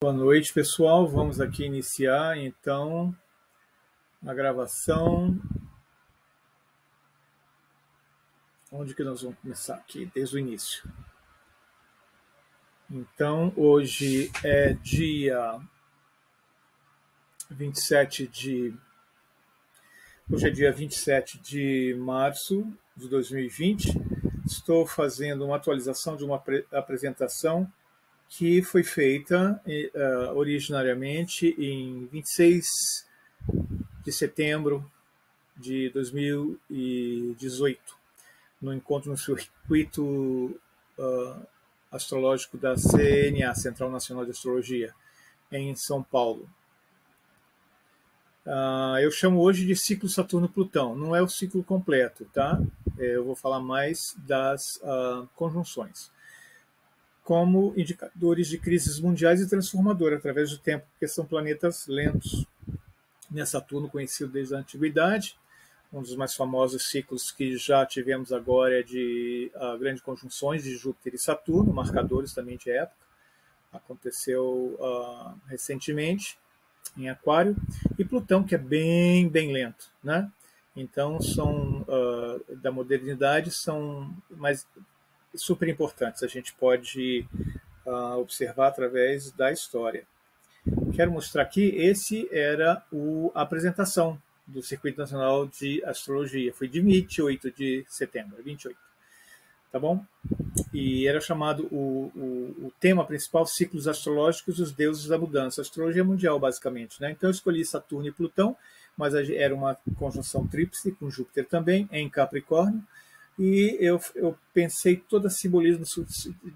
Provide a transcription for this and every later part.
Boa noite, pessoal. Vamos aqui iniciar, então, a gravação. Onde que nós vamos começar aqui? Desde o início. Então, hoje é dia 27 de... Hoje é dia 27 de março de 2020. Estou fazendo uma atualização de uma apresentação que foi feita originariamente em 26 de setembro de 2018, no encontro no circuito astrológico da CNA, Central Nacional de Astrologia, em São Paulo. Eu chamo hoje de ciclo Saturno-Plutão. Não é o ciclo completo, tá? Eu vou falar mais das conjunções como indicadores de crises mundiais e transformadora através do tempo, porque são planetas lentos. Saturno, conhecido desde a antiguidade, um dos mais famosos ciclos que já tivemos agora é de grandes conjunções de Júpiter e Saturno, marcadores também de época. Aconteceu recentemente em Aquário. E Plutão, que é bem lento, né? Então, são da modernidade, são mais super importantes. A gente pode observar através da história. Quero mostrar aqui, esse era a apresentação do Circuito Nacional de Astrologia. Foi de 28 de setembro, 28. Tá bom? E era chamado o tema principal, Ciclos Astrológicos dos Deuses da Mudança. Astrologia mundial, basicamente, né? Então eu escolhi Saturno e Plutão, mas era uma conjunção tríplice com Júpiter também, em Capricórnio. E eu pensei todo o simbolismo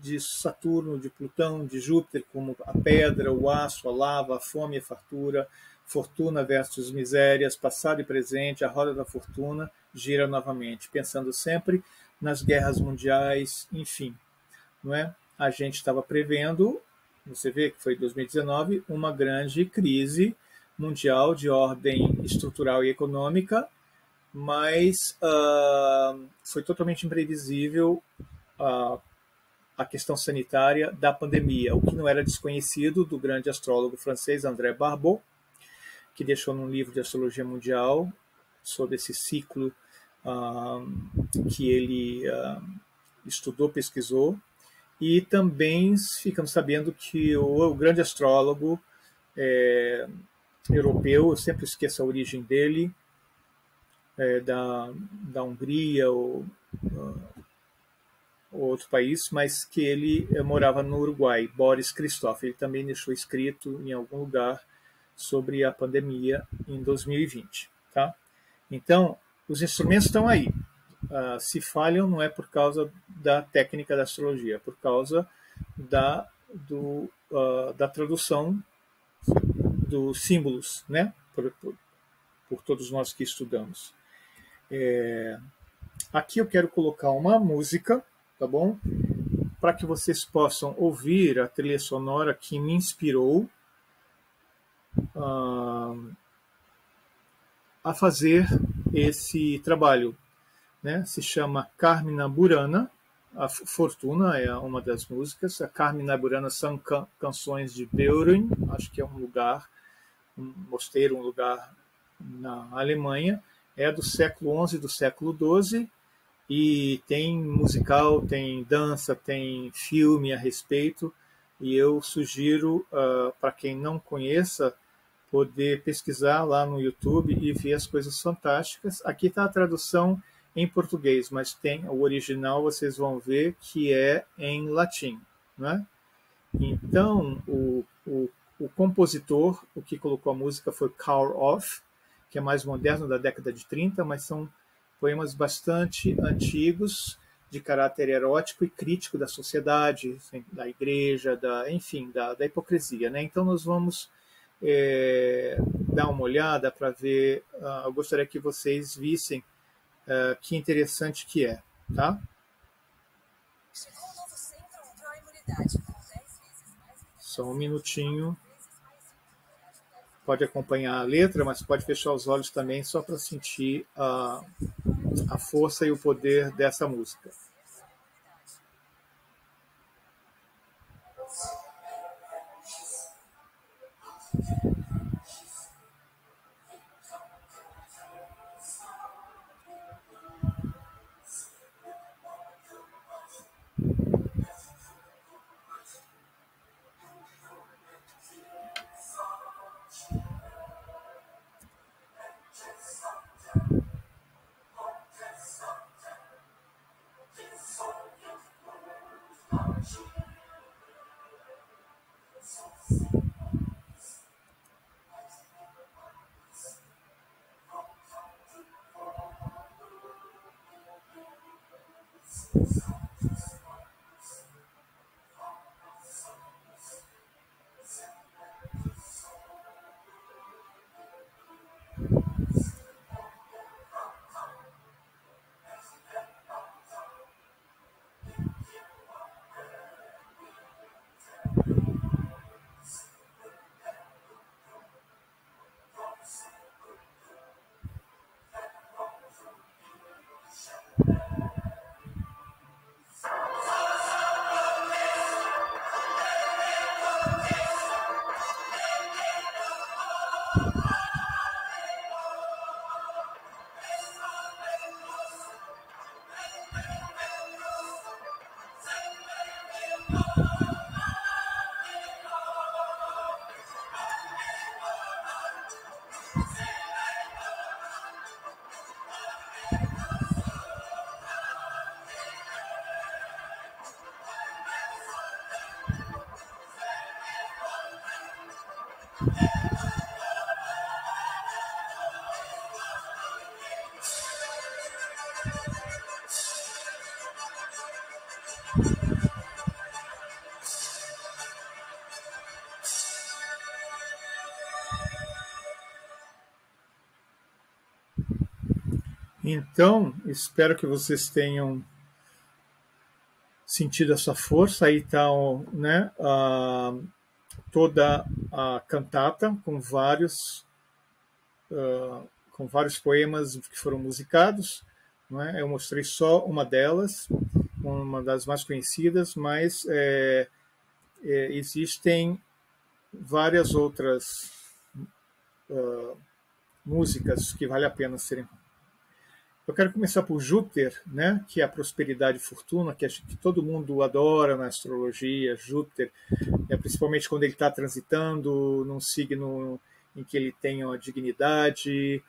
de Saturno, de Plutão, de Júpiter, como a pedra, o aço, a lava, a fome e a fartura, fortuna versus misérias, passado e presente, a roda da fortuna gira novamente, pensando sempre nas guerras mundiais, enfim. Não é? A gente estava prevendo, você vê que foi em 2019, uma grande crise mundial de ordem estrutural e econômica, mas foi totalmente imprevisível a questão sanitária da pandemia, o que não era desconhecido do grande astrólogo francês André Barbeau, que deixou num livro de astrologia mundial sobre esse ciclo que ele estudou, pesquisou, e também ficamos sabendo que o grande astrólogo europeu, eu sempre esqueço a origem dele, da Hungria ou outro país, mas que ele morava no Uruguai, Boris Christoph. Ele também deixou escrito em algum lugar sobre a pandemia em 2020. Tá? Então, os instrumentos estão aí. Se falham, não é por causa da técnica da astrologia, é por causa da tradução dos símbolos, né? Por todos nós que estudamos. Aqui eu quero colocar uma música, tá bom? Para que vocês possam ouvir a trilha sonora que me inspirou a fazer esse trabalho, né? Se chama Carmina Burana, a Fortuna é uma das músicas. A Carmina Burana são canções de Beuren, acho que é um lugar, um mosteiro, um lugar na Alemanha. É do século XI, do século XII, e tem musical, tem dança, tem filme a respeito, e eu sugiro para quem não conheça poder pesquisar lá no YouTube e ver as coisas fantásticas. Aqui está a tradução em português, mas tem o original, vocês vão ver que é em latim, né? Então, o compositor, o que colocou a música foi Carl Orff, que é mais moderno, da década de 30, mas são poemas bastante antigos, de caráter erótico e crítico da sociedade, da igreja, enfim, da hipocrisia, né? Então nós vamos dar uma olhada para ver, eu gostaria que vocês vissem que interessante que é, tá? Só um minutinho. Pode acompanhar a letra, mas pode fechar os olhos também, só para sentir a força e o poder dessa música. Então, espero que vocês tenham sentido essa força. Aí está, né, toda a cantata com vários poemas que foram musicados. Não é? Eu mostrei só uma delas, uma das mais conhecidas, mas existem várias outras músicas que vale a pena serem. Eu quero começar por Júpiter, né, que é a prosperidade e fortuna, que acho que todo mundo adora na astrologia. Júpiter, principalmente quando ele está transitando num signo em que ele tem uma dignidade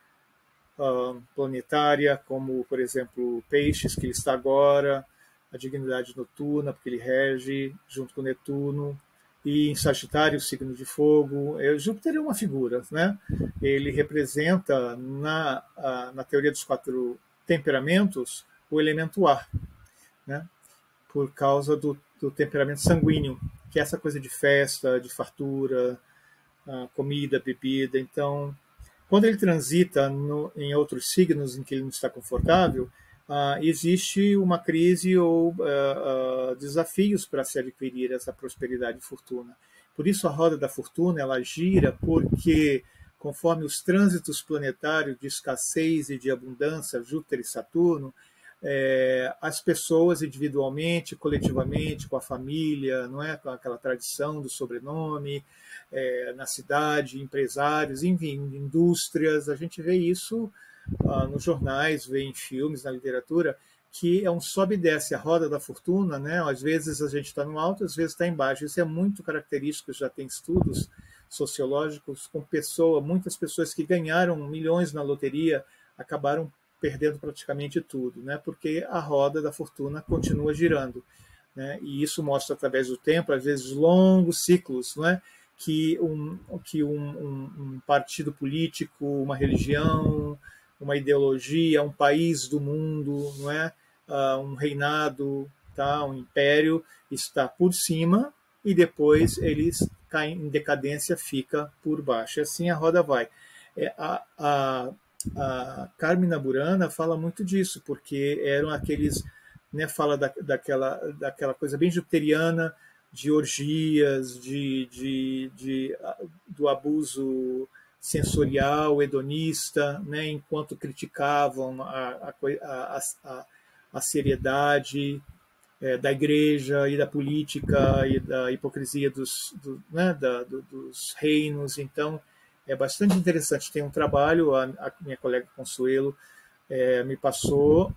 planetária, como, por exemplo, Peixes, que ele está agora, a dignidade noturna, porque ele rege junto com Netuno, e em Sagitário, o signo de fogo. Júpiter é uma figura, né? Ele representa, na teoria dos 4 temperamentos, o elemento ar, né? Por causa do temperamento sanguíneo, que é essa coisa de festa, de fartura, comida, bebida. Então, quando ele transita em outros signos em que ele não está confortável, existe uma crise ou desafios para se adquirir essa prosperidade e fortuna. Por isso a roda da fortuna ela gira, porque conforme os trânsitos planetários de escassez e de abundância, Júpiter e Saturno, as pessoas individualmente, coletivamente, com a família, não é, com aquela tradição do sobrenome, na cidade, empresários, enfim, indústrias, a gente vê isso nos jornais, vê em filmes, na literatura, que é um sobe e desce, a roda da fortuna, né? Às vezes a gente está no alto, às vezes está embaixo. Isso é muito característico, já tem estudos sociológicos com muitas pessoas que ganharam milhões na loteria acabaram perdendo praticamente tudo, né? Porque a roda da fortuna continua girando, né? E isso mostra através do tempo, às vezes longos ciclos, não é? Que um partido político, uma religião, uma ideologia, um país do mundo, não é? Um reinado, tá? Um império está por cima e depois eles caem em decadência, fica por baixo. Assim a roda vai. A Carmina Burana fala muito disso, porque eram aqueles, né, fala daquela coisa bem jupiteriana, de orgias, do abuso sensorial, hedonista, né, enquanto criticavam a seriedade, da igreja e da política e da hipocrisia né, dos reinos. Então, é bastante interessante. Tem um trabalho, a minha colega Consuelo me passou,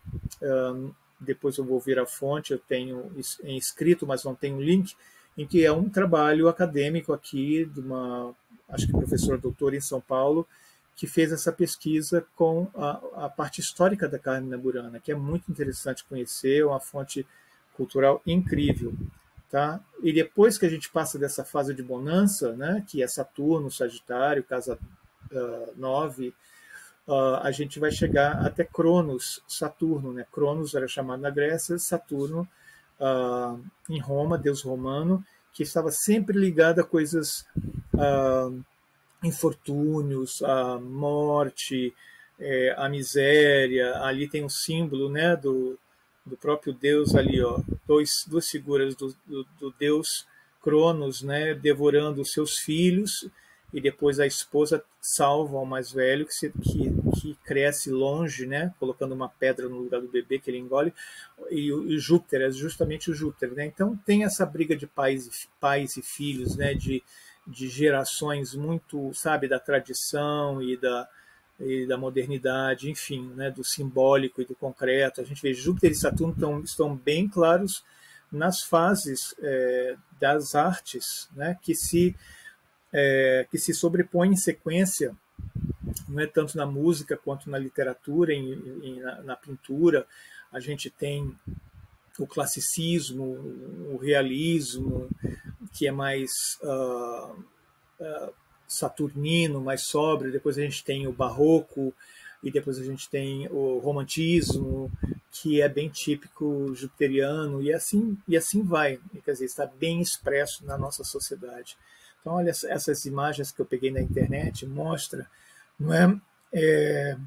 depois eu vou ver a fonte, eu tenho em escrito, mas não tenho link, em que é um trabalho acadêmico aqui, de uma, acho que professora doutora em São Paulo, que fez essa pesquisa com a parte histórica da Carmina Burana, que é muito interessante conhecer, é uma fonte cultural incrível. Tá? E depois que a gente passa dessa fase de bonança, né, que é Saturno, Sagitário, casa 9, a gente vai chegar até Cronos, Saturno. Né? Cronos era chamado na Grécia, Saturno em Roma, deus romano, que estava sempre ligado a coisas, infortúnios, a morte, a miséria. Ali tem um símbolo, né, do próprio Deus ali, ó, duas figuras do Deus Cronos, né, devorando os seus filhos, e depois a esposa salva o mais velho, que cresce longe, né, colocando uma pedra no lugar do bebê que ele engole, e o Júpiter, é justamente o Júpiter. Né? Então tem essa briga de pais e filhos, né, de gerações muito, sabe, da tradição e da modernidade, enfim, né, do simbólico e do concreto. A gente vê Júpiter e Saturno estão bem claros nas fases das artes, né, que se sobrepõem em sequência, não é tanto na música quanto na literatura, na pintura. A gente tem o classicismo, o realismo, que é mais saturnino, mais sóbrio. Depois a gente tem o barroco, e depois a gente tem o romantismo, que é bem típico jupiteriano, e assim vai. Quer dizer, está bem expresso na nossa sociedade. Então, olha, essas imagens que eu peguei na internet mostra, não é,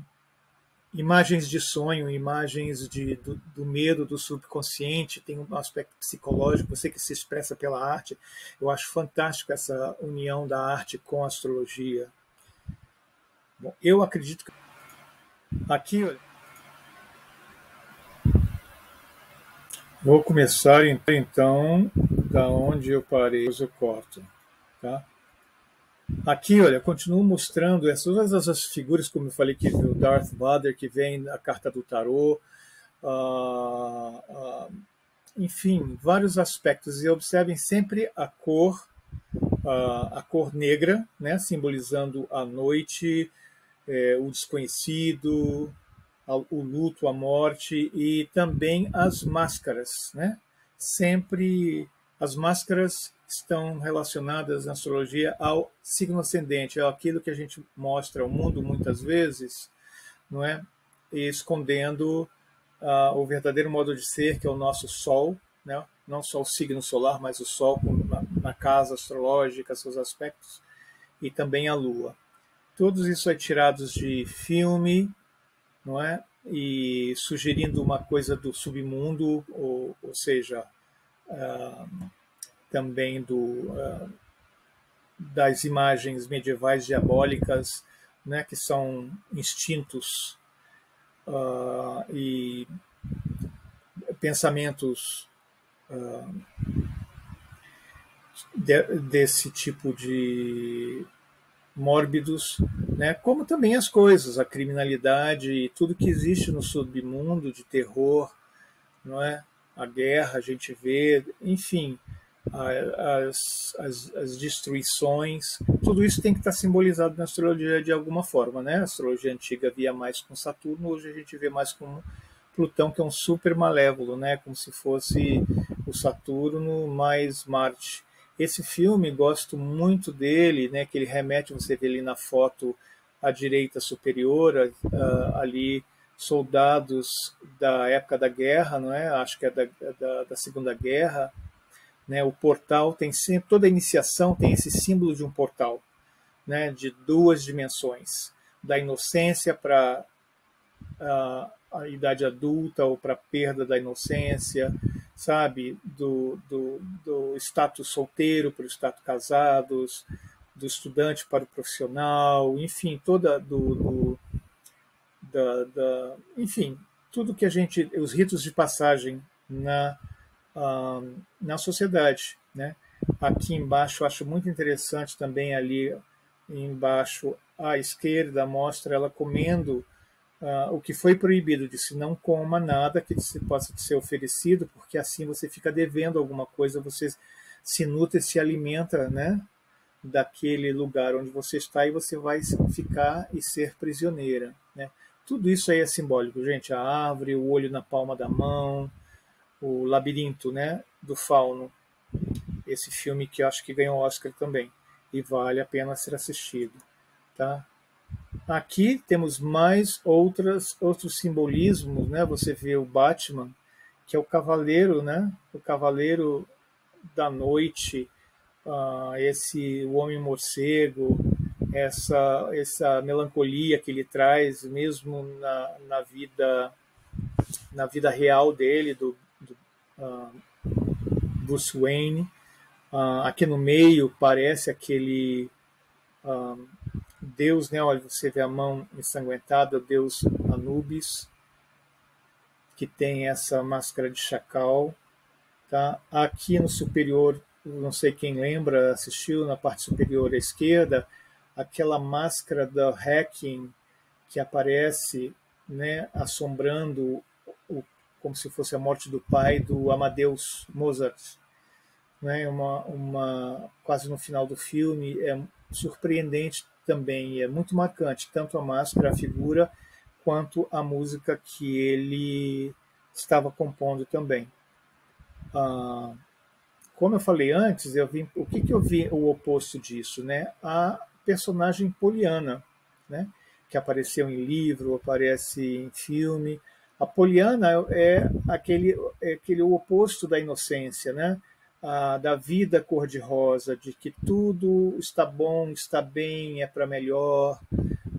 imagens de sonho, imagens do medo, do subconsciente. Tem um aspecto psicológico, você que se expressa pela arte. Eu acho fantástico essa união da arte com a astrologia. Bom, eu acredito que aqui, vou começar então da onde eu parei, depois eu corto, tá? Aqui, olha, continuo mostrando todas essas figuras, como eu falei, que o Darth Vader, que vem na carta do tarô, enfim, vários aspectos. E observem sempre a cor negra, né, simbolizando a noite, o desconhecido, o luto, a morte, e também as máscaras, né? Sempre as máscaras estão relacionadas na astrologia ao signo ascendente, é aquilo que a gente mostra ao mundo muitas vezes, não é? E escondendo o verdadeiro modo de ser, que é o nosso Sol, né? Não só o signo solar, mas o Sol na casa astrológica, seus aspectos, e também a Lua. Todos isso é tirados de filme, não é? E sugerindo uma coisa do submundo, ou seja, também das imagens medievais diabólicas, né, que são instintos e pensamentos desse tipo de mórbidos, né, como também as coisas, a criminalidade e tudo que existe no submundo de terror, não é? A guerra, a gente vê, enfim, as destruições, tudo isso tem que estar simbolizado na astrologia de alguma forma, né? A astrologia antiga via mais com Saturno, hoje a gente vê mais com Plutão, que é um super malévolo, né? Como se fosse o Saturno mais Marte. Esse filme, gosto muito dele, né? Que ele remete, você vê ali na foto à direita superior, ali soldados da época da guerra, não é? Acho que é da Segunda Guerra, né? O portal tem sempre, toda a iniciação tem esse símbolo de um portal, né? De duas dimensões, da inocência para a idade adulta, ou para a perda da inocência, sabe? Do status solteiro para o status casados, do estudante para o profissional, enfim, toda enfim, tudo que a gente, os ritos de passagem na na sociedade, né? Aqui embaixo eu acho muito interessante também ali embaixo à esquerda mostra ela comendo o que foi proibido, disse não coma nada que possa te ser oferecido, porque assim você fica devendo alguma coisa, você se nutre, se alimenta, né, daquele lugar onde você está e você vai ficar e ser prisioneira, né? Tudo isso aí é simbólico, gente. A árvore, o olho na palma da mão, o labirinto, né, do fauno. Esse filme que eu acho que ganhou Oscar também e vale a pena ser assistido, tá? Aqui temos mais outros simbolismos, né? Você vê o Batman, que é o cavaleiro, né? O cavaleiro da noite, o homem morcego, essa melancolia que ele traz, mesmo na vida real dele, do Bruce Wayne. Aqui no meio parece aquele Deus, né? Olha, você vê a mão ensanguentada, o Deus Anubis, que tem essa máscara de chacal, tá? Aqui no superior, não sei quem lembra, assistiu na parte superior à esquerda, aquela máscara da Hacking que aparece, né, assombrando como se fosse a morte do pai do Amadeus Mozart, né? Quase no final do filme é surpreendente também, é muito marcante, tanto a máscara, a figura, quanto a música que ele estava compondo também. Como eu falei antes, o que eu vi o oposto disso, né? A personagem Poliana, né? Que apareceu em livro, aparece em filme. A Poliana é aquele o oposto da inocência, né? Da vida cor-de-rosa, de que tudo está bom, está bem, é para melhor,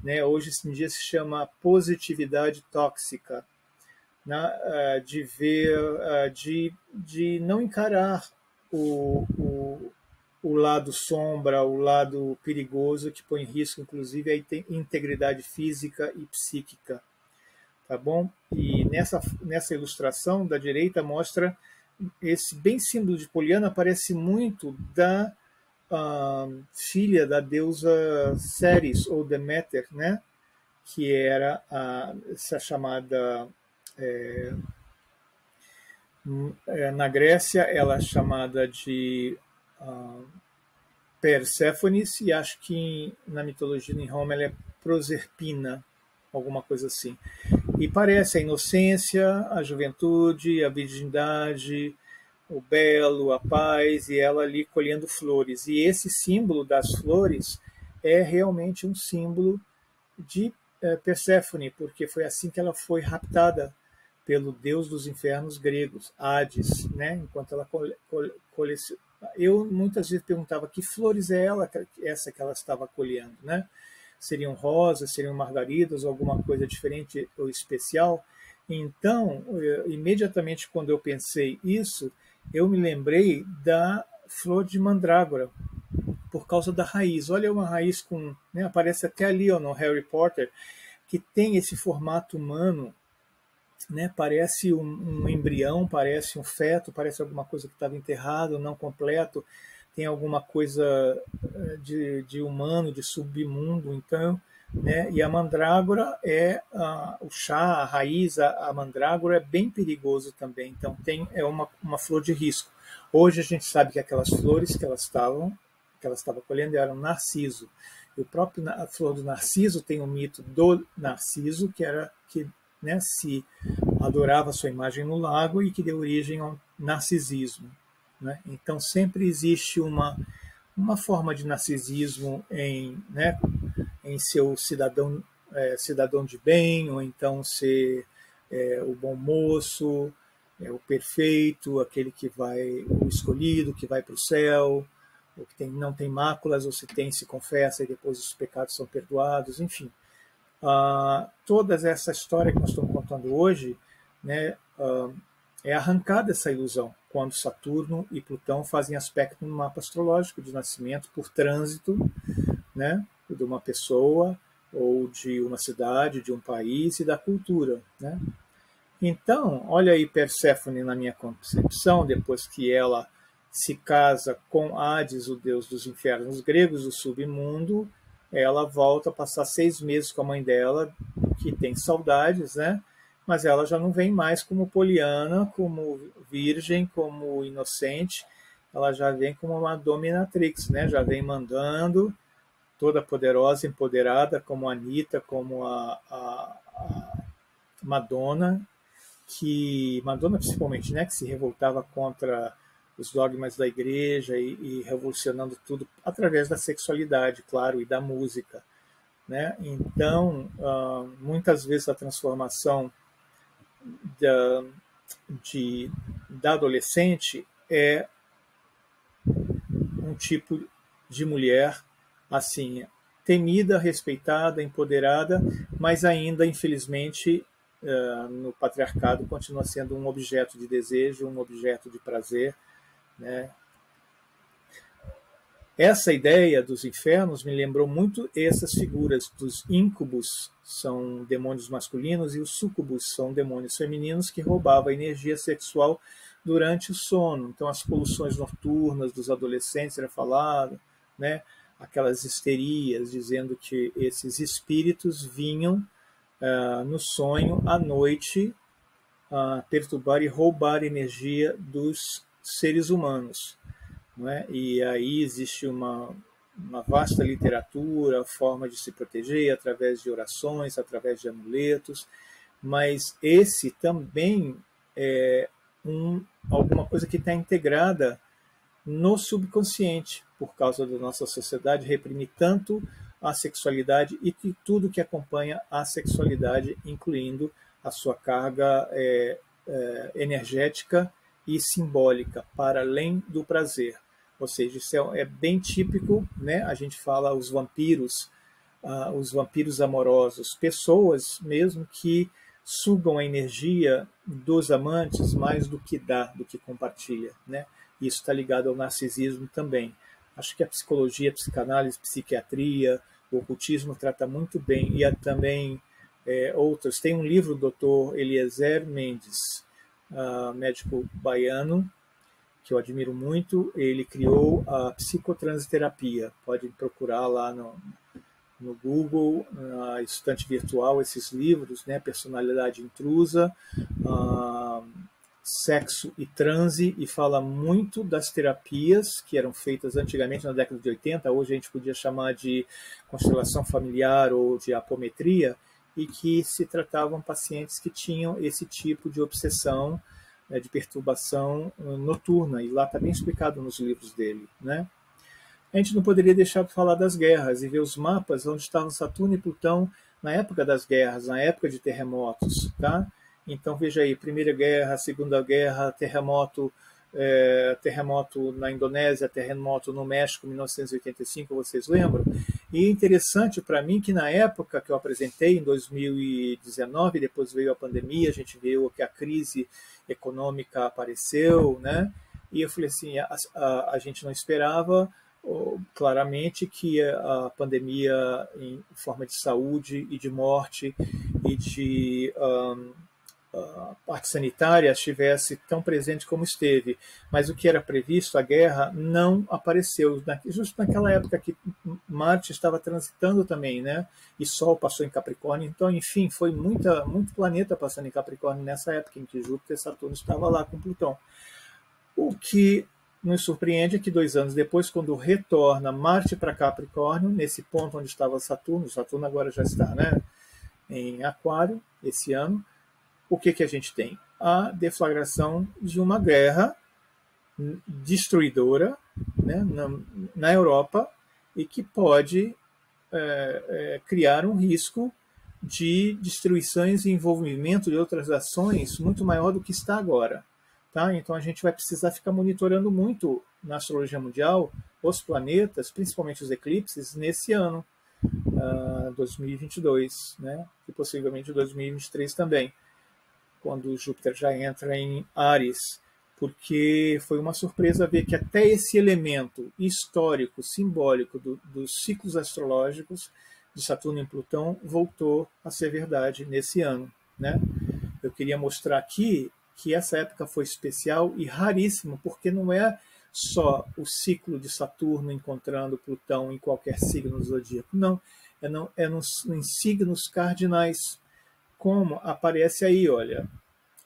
né? Hoje em dia se chama positividade tóxica, né? De ver, de não encarar o lado sombra, o lado perigoso que põe em risco, inclusive, a integridade física e psíquica, tá bom? E nessa ilustração da direita mostra esse bem símbolo de Poliana, parece muito da filha da deusa Ceres ou Deméter, né? Que era essa chamada na Grécia ela é chamada de Perséfonis, e acho que na mitologia em Roma ela é Proserpina, alguma coisa assim. E parece a inocência, a juventude, a virgindade, o belo, a paz, e ela ali colhendo flores. E esse símbolo das flores é realmente um símbolo de Perséfone, porque foi assim que ela foi raptada pelo deus dos infernos gregos, Hades, né? Enquanto ela eu muitas vezes perguntava que flores é essa que ela estava colhendo, né? Seriam rosas, seriam margaridas, alguma coisa diferente ou especial? Então, imediatamente quando eu pensei isso, eu me lembrei da flor de mandrágora, por causa da raiz. Olha uma raiz com, né, aparece até ali no Harry Potter, que tem esse formato humano, né, parece um embrião, parece um feto, parece alguma coisa que estava enterrado, não completo, tem alguma coisa de humano, de submundo, então, né, e a mandrágora o chá, a raiz, a mandrágora é bem perigoso também, então é uma flor de risco. Hoje a gente sabe que aquelas flores que ela estava colhendo eram narciso. E a flor do narciso tem o mito do Narciso, que né, se adorava a sua imagem no lago e que deu origem ao narcisismo, né? Então sempre existe uma forma de narcisismo né, em seu cidadão de bem, ou então ser o bom moço, o perfeito, aquele o escolhido, que vai para o céu, ou que não tem máculas, ou se tem, se confessa e depois os pecados são perdoados, enfim. Toda essa história que nós estamos contando hoje, né, é arrancada essa ilusão quando Saturno e Plutão fazem aspecto no mapa astrológico de nascimento por trânsito, né, de uma pessoa ou de uma cidade, de um país e da cultura, né? Então, olha aí Perséfone na minha concepção, depois que ela se casa com Hades, o deus dos infernos gregos, do submundo, ela volta a passar 6 meses com a mãe dela, que tem saudades, né? Mas ela já não vem mais como Poliana, como virgem, como inocente, ela já vem como uma dominatrix, né? Já vem mandando, toda poderosa, empoderada, como a Anitta, como a Madonna, que Madonna principalmente, né, que se revoltava contra os dogmas da igreja e revolucionando tudo através da sexualidade, claro, e da música, né? Então, muitas vezes a transformação da, da adolescente é um tipo de mulher assim temida, respeitada, empoderada, mas ainda infelizmente no patriarcado continua sendo um objeto de desejo, um objeto de prazer, né? Essa ideia dos infernos me lembrou muito essas figuras dos íncubos, são demônios masculinos, e os súcubos são demônios femininos que roubavam a energia sexual durante o sono. Então, as poluições noturnas dos adolescentes era falado, né? Aquelas histerias dizendo que esses espíritos vinham no sonho à noite perturbar e roubar energia dos seres humanos. Não é? E aí existe uma vasta literatura, forma de se proteger através de orações, através de amuletos, mas esse também é alguma coisa que está integrada no subconsciente, por causa da nossa sociedade reprimir tanto a sexualidade e tudo que acompanha a sexualidade, incluindo a sua carga energética e simbólica, para além do prazer. Ou seja, isso é bem típico, né? A gente fala os vampiros amorosos, pessoas mesmo que sugam a energia dos amantes mais do que dá, do que compartilha, né? Isso está ligado ao narcisismo também. Acho que a psicologia, a psicanálise, a psiquiatria, o ocultismo trata muito bem, e há também outros. Tem um livro do Dr. Eliezer Mendes, médico baiano, que eu admiro muito. Ele criou a psicotransiterapia. Pode procurar lá no Google, na estante virtual, esses livros, né? Personalidade Intrusa, Sexo e Transe, e fala muito das terapias que eram feitas antigamente na década de 80, hoje a gente podia chamar de constelação familiar ou de apometria, e que se tratavam pacientes que tinham esse tipo de obsessão, de perturbação noturna, e lá está bem explicado nos livros dele, né? A gente não poderia deixar de falar das guerras e ver os mapas onde estavam Saturno e Plutão na época das guerras, na época de terremotos, tá? Então veja aí, Primeira Guerra, Segunda Guerra, terremoto na Indonésia, terremoto no México, 1985, vocês lembram? E é interessante para mim que na época que eu apresentei, em 2019, depois veio a pandemia, a gente viu que a crise econômica apareceu, né? E eu falei assim, a gente não esperava claramente que a pandemia em forma de saúde e de morte e de parte sanitária estivesse tão presente como esteve, mas o que era previsto, a guerra, não apareceu, justo naquela época que Marte estava transitando também, né? E Sol passou em Capricórnio, então, enfim, foi muito planeta passando em Capricórnio nessa época em que Júpiter e Saturno estavam lá com Plutão. O que nos surpreende é que 2 anos depois, quando retorna Marte para Capricórnio, nesse ponto onde estava Saturno agora já está, né, em Aquário, esse ano, o que a gente tem? A deflagração de uma guerra destruidora, né, na Europa, e que pode criar um risco de destruições e envolvimento de outras ações muito maior do que está agora. Tá? Então a gente vai precisar ficar monitorando muito na astrologia mundial os planetas, principalmente os eclipses, nesse ano, 2022, né? E possivelmente 2023 também, quando Júpiter já entra em Áries, porque foi uma surpresa ver que até esse elemento histórico, simbólico dos ciclos astrológicos de Saturno e Plutão voltou a ser verdade nesse ano, né? Eu queria mostrar aqui que essa época foi especial e raríssima, porque não é só o ciclo de Saturno encontrando Plutão em qualquer signo do zodíaco, não. Em signos cardinais, como aparece aí, olha,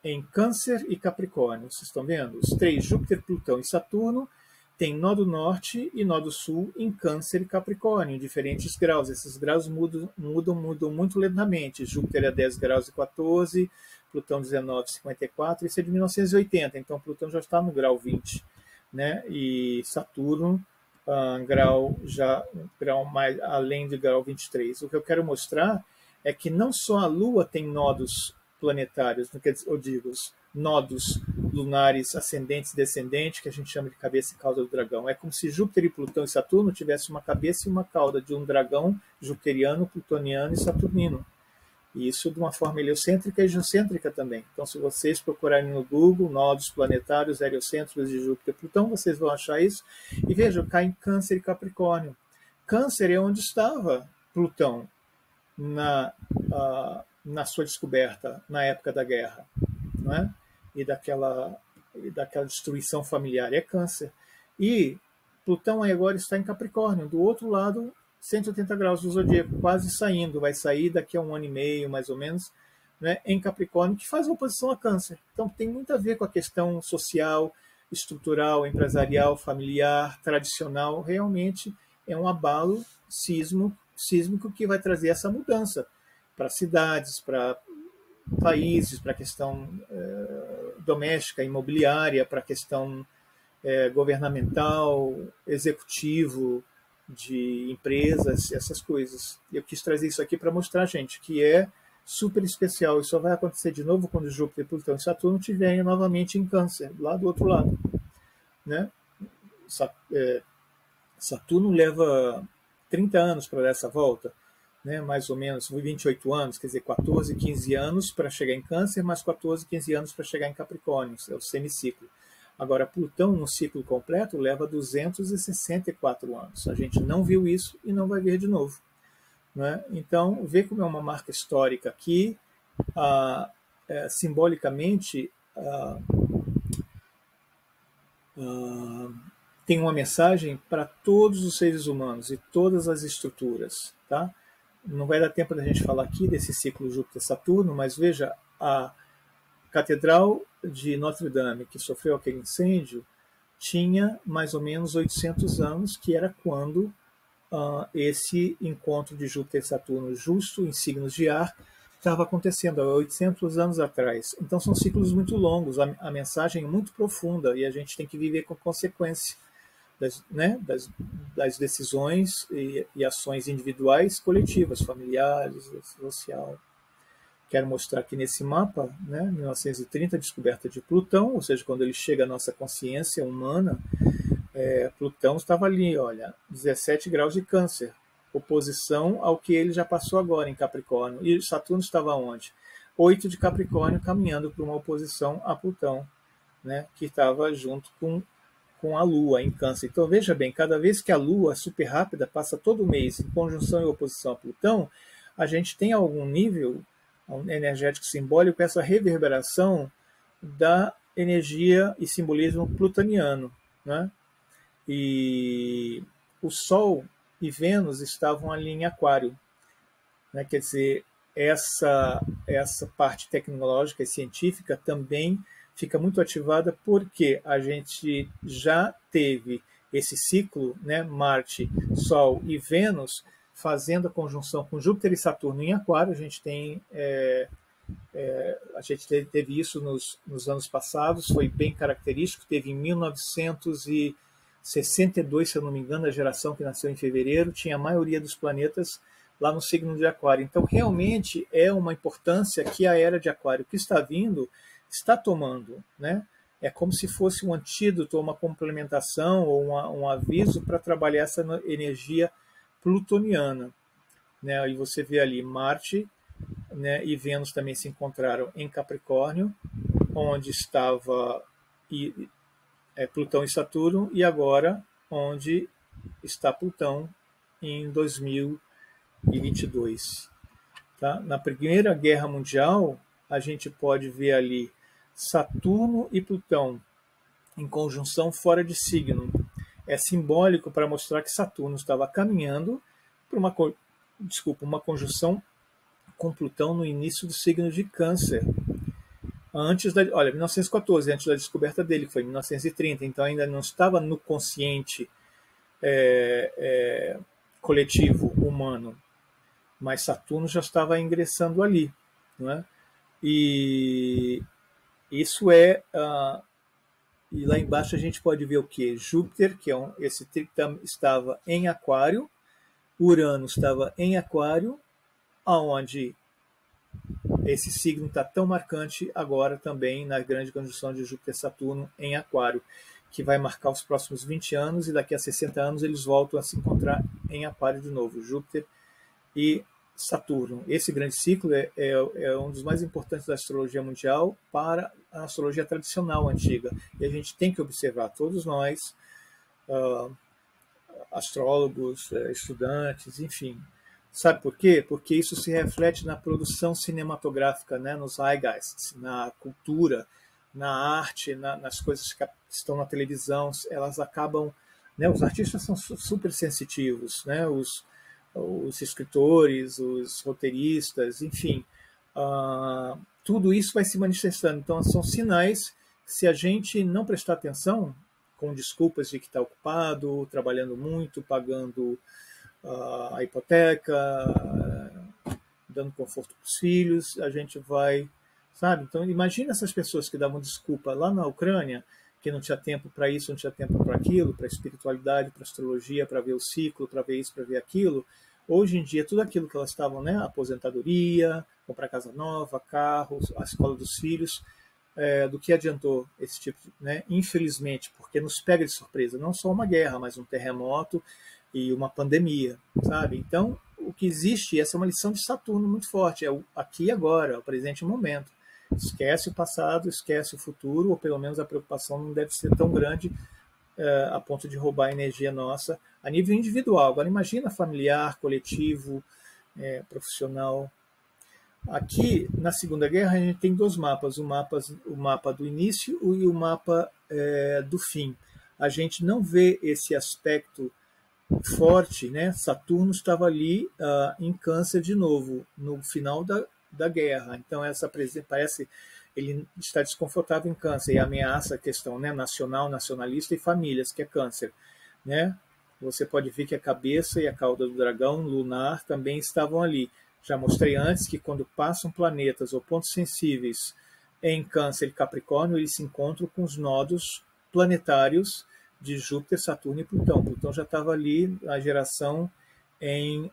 em Câncer e Capricórnio. Vocês estão vendo? Os três, Júpiter, Plutão e Saturno, tem nó do norte e nó do sul em Câncer e Capricórnio, em diferentes graus. Esses graus mudam muito lentamente. Júpiter é 10 graus e 14, Plutão 19,54, isso é de 1980, então Plutão já está no grau 20, né? E Saturno, grau mais além do grau 23. O que eu quero mostrar é que não só a Lua tem nodos planetários, eu digo, nodos lunares ascendentes e descendentes, que a gente chama de cabeça e cauda do dragão. É como se Júpiter e Plutão e Saturno tivessem uma cabeça e uma cauda de um dragão jupiteriano, plutoniano e saturnino. E isso de uma forma heliocêntrica e geocêntrica também. Então, se vocês procurarem no Google nodos planetários heliocêntricos de Júpiter e Plutão, vocês vão achar isso. E vejam, cai em Câncer e Capricórnio. Câncer é onde estava Plutão na sua descoberta, na época da guerra, não é? E daquela destruição familiar. É Câncer. E Plutão agora está em Capricórnio, do outro lado, 180 graus do zodíaco, quase saindo, vai sair daqui a 1 ano e meio, mais ou menos, né, em Capricórnio, que faz oposição a Câncer. Então tem muito a ver com a questão social, estrutural, empresarial, familiar, tradicional. Realmente é um abalo sísmico que vai trazer essa mudança para cidades, para países, para a questão doméstica, imobiliária, para a questão governamental, executivo, de empresas, essas coisas. Eu quis trazer isso aqui para mostrar, gente, que é super especial. Isso só vai acontecer de novo quando Júpiter, Plutão e Saturno estiverem novamente em Câncer, lá do outro lado, né? Saturno leva 30 anos para dar essa volta, né? Mais ou menos 28 anos, quer dizer, 14, 15 anos para chegar em Câncer, mais 14, 15 anos para chegar em Capricórnio, é o semiciclo. Agora, Plutão, no ciclo completo, leva 264 anos. A gente não viu isso e não vai ver de novo, né? Então, vê como é uma marca histórica aqui, simbolicamente, tem uma mensagem para todos os seres humanos e todas as estruturas. Tá? Não vai dar tempo da gente falar aqui desse ciclo Júpiter-Saturno, mas veja, a Catedral de Notre Dame, que sofreu aquele incêndio, tinha mais ou menos 800 anos, que era quando esse encontro de Júpiter e Saturno justo em signos de ar estava acontecendo, há 800 anos atrás. Então são ciclos muito longos, a mensagem é muito profunda e a gente tem que viver com consequência das decisões e ações individuais, coletivas, familiares, social. Quero mostrar aqui nesse mapa, né, 1930, descoberta de Plutão, ou seja, quando ele chega à nossa consciência humana, Plutão estava ali, olha, 17 graus de Câncer, oposição ao que ele já passou agora em Capricórnio. E Saturno estava onde? 8 de Capricórnio, caminhando para uma oposição a Plutão, né, que estava junto com a Lua em Câncer. Então veja bem, cada vez que a Lua super rápida passa todo mês em conjunção e oposição a Plutão, a gente tem algum nível energético simbólico, essa reverberação da energia e simbolismo plutoniano, né? E o Sol e Vênus estavam ali em Aquário, né? Quer dizer, essa parte tecnológica e científica também fica muito ativada porque a gente já teve esse ciclo, né? Marte, Sol e Vênus fazendo a conjunção com Júpiter e Saturno em Aquário. A gente teve isso nos anos passados, foi bem característico. Teve em 1962, se eu não me engano, a geração que nasceu em fevereiro, tinha a maioria dos planetas lá no signo de Aquário. Então, realmente é uma importância que a era de Aquário que está vindo está tomando, né? É como se fosse um antídoto, uma complementação ou um aviso para trabalhar essa energia plutoniana, né? E você vê ali Marte, né, e Vênus também se encontraram em Capricórnio, onde estava Plutão e Saturno, e agora onde está Plutão em 2022. Tá? Na Primeira Guerra Mundial, a gente pode ver ali Saturno e Plutão em conjunção fora de signo. É simbólico para mostrar que Saturno estava caminhando para uma conjunção com Plutão no início do signo de Câncer. Olha, 1914, antes da descoberta dele, que foi em 1930, então ainda não estava no consciente coletivo humano, mas Saturno já estava ingressando ali, não é? E isso e lá embaixo a gente pode ver o que? Júpiter, que esse estava em Aquário, Urano estava em Aquário, aonde esse signo está tão marcante agora também na grande conjunção de Júpiter-Saturno em Aquário, que vai marcar os próximos 20 anos e daqui a 60 anos eles voltam a se encontrar em Aquário de novo, Júpiter e Saturno. Esse grande ciclo é um dos mais importantes da astrologia mundial para a astrologia tradicional antiga. E a gente tem que observar, todos nós, astrólogos, estudantes, enfim. Sabe por quê? Porque isso se reflete na produção cinematográfica, né? Nos zeitgeists, na cultura, na arte, nas coisas que estão na televisão. Elas acabam... Né? Os artistas são super sensitivos, né? Os escritores, os roteiristas, enfim, tudo isso vai se manifestando. Então, são sinais que, se a gente não prestar atenção, com desculpas de que está ocupado, trabalhando muito, pagando a hipoteca, dando conforto para os filhos, a gente vai, sabe? Então, imagina essas pessoas que davam desculpa lá na Ucrânia, que não tinha tempo para isso, não tinha tempo para aquilo, para espiritualidade, para astrologia, para ver o ciclo, para ver isso, para ver aquilo. Hoje em dia, tudo aquilo que elas estavam, né, aposentadoria, comprar casa nova, carros, a escola dos filhos, do que adiantou esse tipo, né? Infelizmente, porque nos pega de surpresa, não só uma guerra, mas um terremoto e uma pandemia, sabe? Então, o que existe, essa é uma lição de Saturno muito forte, é o aqui e agora, o presente momento. Esquece o passado, esquece o futuro, ou pelo menos a preocupação não deve ser tão grande a ponto de roubar a energia nossa a nível individual. Agora imagina familiar, coletivo, profissional. Aqui na Segunda Guerra a gente tem dois mapas, o mapa do início e o mapa do fim. A gente não vê esse aspecto forte, né? Saturno estava ali em Câncer de novo, no final da guerra. Então, parece ele está desconfortável em Câncer e ameaça a questão, né, nacional, nacionalista e famílias, que é Câncer. Né? Você pode ver que a cabeça e a cauda do dragão lunar também estavam ali. Já mostrei antes que quando passam planetas ou pontos sensíveis em Câncer e Capricórnio, eles se encontram com os nodos planetários de Júpiter, Saturno e Plutão. Plutão já estava ali na geração em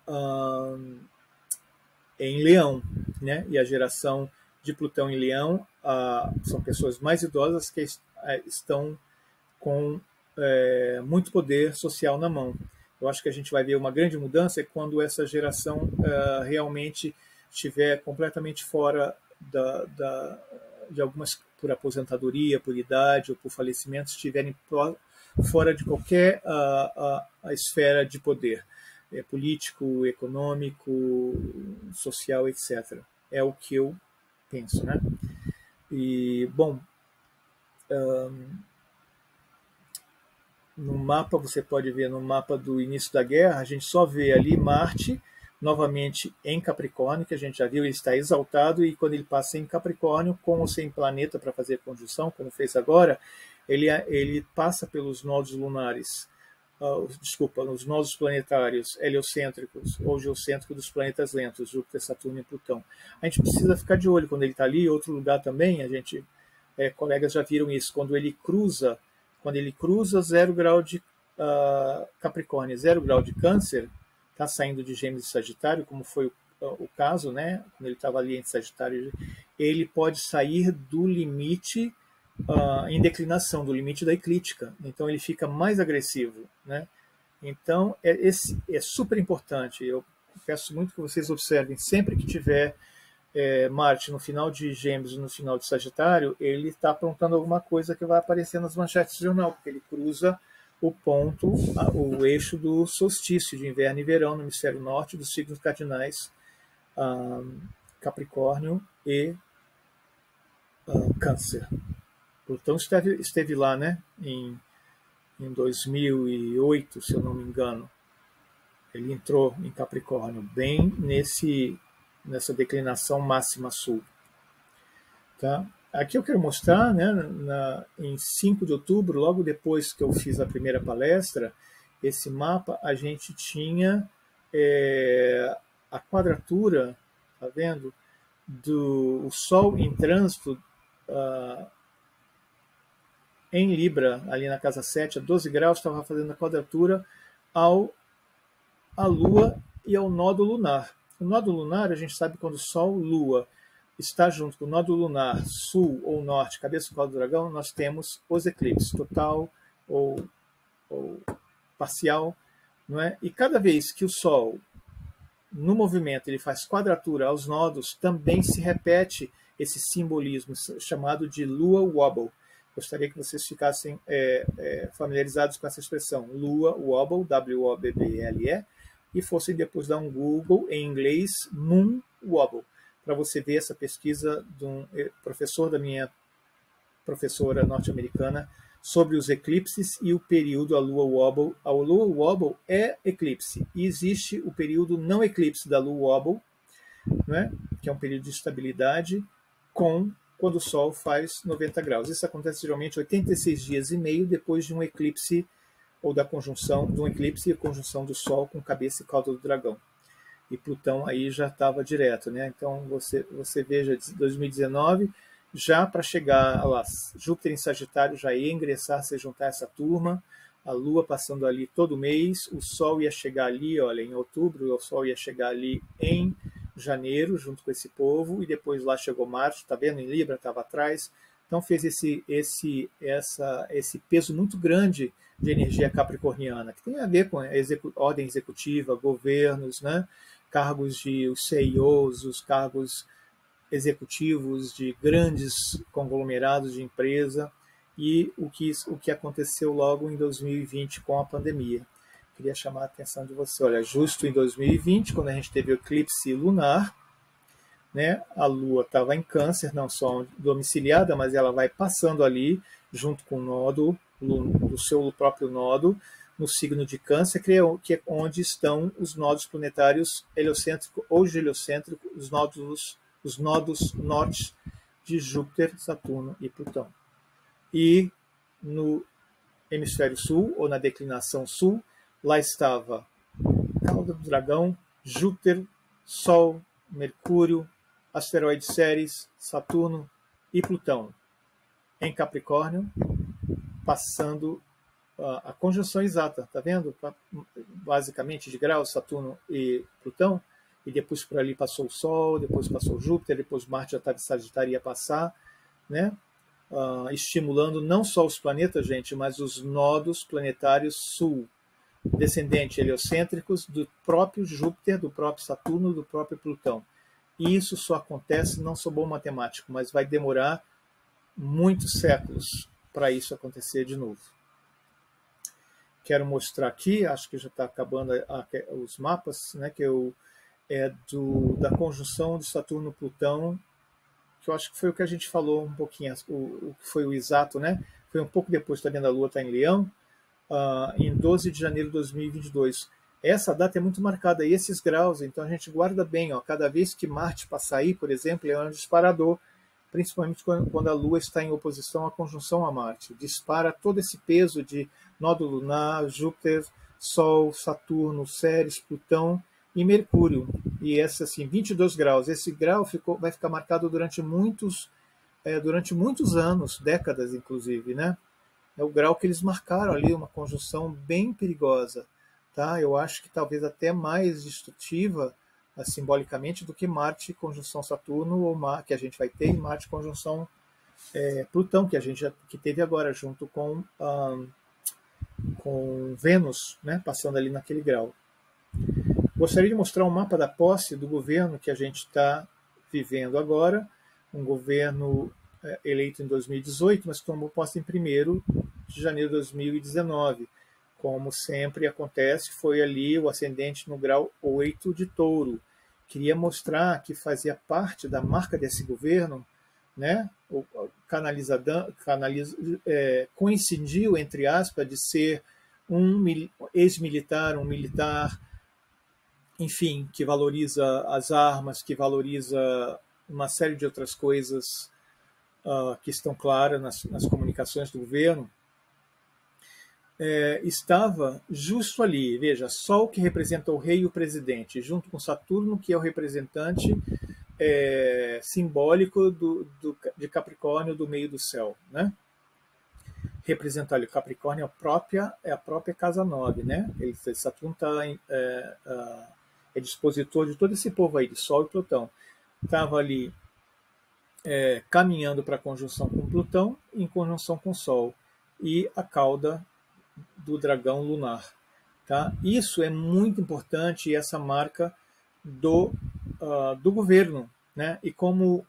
Leão, né? E a geração de Plutão em Leão são pessoas mais idosas que estão com muito poder social na mão. Eu acho que a gente vai ver uma grande mudança quando essa geração realmente estiver completamente fora de algumas, por aposentadoria, por idade ou por falecimento, estiverem fora de qualquer a esfera de poder. Político, econômico, social, etc. É o que eu penso, né? E, bom, no mapa, você pode ver no mapa do início da guerra, a gente só vê ali Marte, novamente em Capricórnio, que a gente já viu, ele está exaltado, e quando ele passa em Capricórnio, com ou sem planeta para fazer conjunção, como fez agora, ele passa pelos nodos lunares, os nodos planetários heliocêntricos ou geocêntricos dos planetas lentos, Júpiter, Saturno e Plutão. A gente precisa ficar de olho quando ele está ali. Outro lugar também, colegas já viram isso, quando ele cruza 0 grau de Capricórnio, 0 grau de Câncer, está saindo de Gêmeos e Sagitário, como foi o caso, né? Quando ele estava ali entre Sagitário, ele pode sair do limite em declinação, do limite da eclíptica. Então ele fica mais agressivo, né? Então é super importante. Eu peço muito que vocês observem, sempre que tiver Marte no final de Gêmeos e no final de Sagitário, ele está aprontando alguma coisa que vai aparecer nas manchetes do jornal, porque ele cruza o eixo do solstício de inverno e verão no hemisfério norte dos signos cardinais Capricórnio e Câncer. Plutão esteve lá, né, em 2008, se eu não me engano. Ele entrou em Capricórnio, bem nessa declinação máxima sul. Tá? Aqui eu quero mostrar, né, em 5 de outubro, logo depois que eu fiz a primeira palestra, esse mapa a gente tinha a quadratura, tá vendo, do Sol em trânsito em Libra, ali na casa 7, a 12 graus, estava fazendo a quadratura à Lua e ao nódo lunar. O nódo lunar, a gente sabe quando o Sol, Lua, está junto com o nódo lunar, sul ou norte, cabeça do colo do dragão, nós temos os eclipses, total ou parcial, não é? E cada vez que o Sol, no movimento, ele faz quadratura aos nodos, também se repete esse simbolismo chamado de Lua Wobble. Gostaria que vocês ficassem familiarizados com essa expressão, Lua Wobble, W-O-B-B-L-E, e fossem depois dar um Google em inglês, Moon Wobble, para você ver essa pesquisa de um professor da minha professora norte-americana sobre os eclipses e o período a Lua Wobble. A Lua Wobble é eclipse e existe o período não eclipse da Lua Wobble, né, que é um período de estabilidade quando o Sol faz 90 graus. Isso acontece geralmente 86 dias e meio depois de um eclipse ou da conjunção de um eclipse e conjunção do Sol com cabeça e cauda do dragão. E Plutão aí já estava direto, né? Então você veja 2019 já para chegar lá, Júpiter em Sagitário já ia ingressar, se juntar essa turma, a Lua passando ali todo mês, o Sol ia chegar ali, olha, em outubro, o Sol ia chegar ali em janeiro, junto com esse povo, e depois lá chegou Marte, tá vendo? Em Libra, estava atrás. Então fez esse peso muito grande de energia capricorniana, que tem a ver com ordem executiva, governos, né? Cargos de os CEOs, os cargos executivos de grandes conglomerados de empresa, e o que aconteceu logo em 2020 com a pandemia. Queria chamar a atenção de você. Olha, justo em 2020, quando a gente teve o eclipse lunar, né, a Lua estava em Câncer, não só domiciliada, mas ela vai passando ali, junto com o nódo, do seu próprio nódo, no signo de Câncer, que é onde estão os nodos planetários heliocêntricos ou geliocêntricos, os nodos norte de Júpiter, Saturno e Plutão. E no hemisfério sul, ou na declinação sul, lá estava cauda do dragão, Júpiter, Sol, Mercúrio, asteroide Ceres, Saturno e Plutão em Capricórnio, passando a conjunção exata, tá vendo? Basicamente de graus, Saturno e Plutão, e depois por ali passou o Sol, depois passou Júpiter, depois Marte já estava em Sagitário e ia passar, né? Estimulando não só os planetas, gente, mas os nodos planetários sul, descendentes heliocêntricos do próprio Júpiter, do próprio Saturno, do próprio Plutão. E isso só acontece, não sou bom matemático, mas vai demorar muitos séculos para isso acontecer de novo. Quero mostrar aqui, acho que já está acabando os mapas, né, que da conjunção de Saturno-Plutão, que eu acho que foi o que a gente falou um pouquinho, o que foi o exato, né? Foi um pouco depois, está vendo, a Lua está em Leão, em 12 de janeiro de 2022. Essa data é muito marcada, e esses graus, então a gente guarda bem, ó, cada vez que Marte passar aí, por exemplo, é um disparador, principalmente quando a Lua está em oposição à conjunção a Marte. Dispara todo esse peso de nódo lunar, Júpiter, Sol, Saturno, Ceres, Plutão e Mercúrio. E essa, assim, 22 graus. Esse grau vai ficar marcado durante muitos anos, décadas inclusive, né? É o grau que eles marcaram ali, uma conjunção bem perigosa. Tá? Eu acho que talvez até mais destrutiva, simbolicamente, do que Marte conjunção Saturno, ou que a gente vai ter, e Marte conjunção Plutão, que a gente que teve agora, junto com Vênus, né, passando ali naquele grau. Gostaria de mostrar um mapa da posse do governo que a gente está vivendo agora, um governo eleito em 2018, mas tomou posse em 1º de janeiro de 2019. Como sempre acontece, foi ali o ascendente no grau 8 de Touro. Queria mostrar que fazia parte da marca desse governo, né? Coincidiu, entre aspas, de ser um ex-militar, um militar, enfim, que valoriza as armas, que valoriza uma série de outras coisas que estão claras nas comunicações do governo, estava justo ali. Veja, Sol, que representa o rei e o presidente, junto com Saturno, que é o representante simbólico de Capricórnio, do meio do céu, né? Representa ali, Capricórnio é a própria casa 9, né? Saturno é dispositor de todo esse povo aí, de Sol e Plutão. Estava ali caminhando para a conjunção com Plutão, em conjunção com Sol, e a cauda do dragão lunar. Tá? Isso é muito importante, essa marca do governo. Né? E como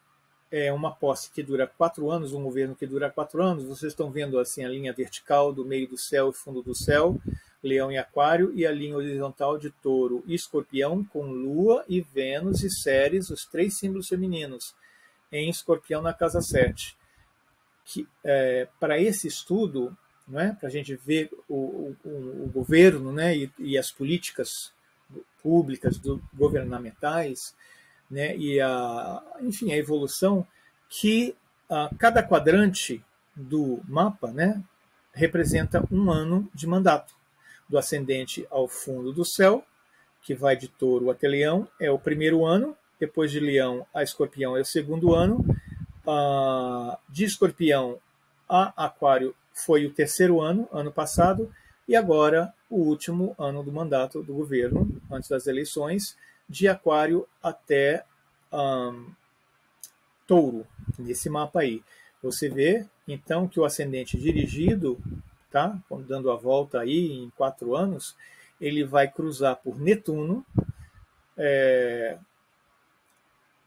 é uma posse que dura 4 anos, um governo que dura 4 anos, vocês estão vendo assim a linha vertical do meio do céu e fundo do céu, Leão e Aquário, e a linha horizontal de Touro e Escorpião, com Lua e Vênus e Ceres, os 3 símbolos femininos, em Escorpião na casa 7. Para esse estudo, né, para a gente ver o governo, né, e as políticas públicas, governamentais, né, e enfim, a evolução, que cada quadrante do mapa, né, representa um ano de mandato. Do ascendente ao fundo do céu, que vai de Touro até Leão, é o primeiro ano. Depois de Leão a Escorpião é o segundo ano. De Escorpião a Aquário foi o terceiro ano, ano passado, e agora o último ano do mandato do governo, antes das eleições, de Aquário até Touro, nesse mapa aí. Você vê, então, que o ascendente dirigido, tá, dando a volta aí em 4 anos, ele vai cruzar por Netuno,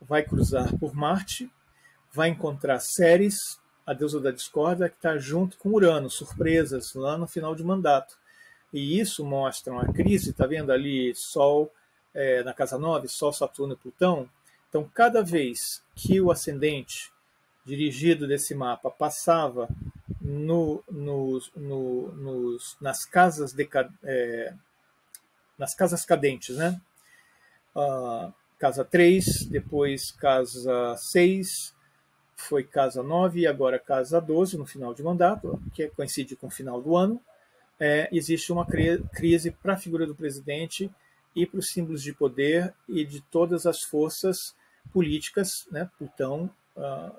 vai cruzar por Marte, vai encontrar Ceres, a deusa da discórdia, que está junto com Urano, surpresas, lá no final de mandato. E isso mostra uma crise, está vendo ali Sol na casa 9, Sol, Saturno e Plutão? Então, cada vez que o ascendente dirigido desse mapa passava nas casas nas casas cadentes, né? Casa 3, depois casa 6, foi casa 9 e agora casa 12 no final de mandato, que coincide com o final do ano. Existe uma crise para a figura do presidente e para os símbolos de poder e de todas as forças políticas, né, Plutão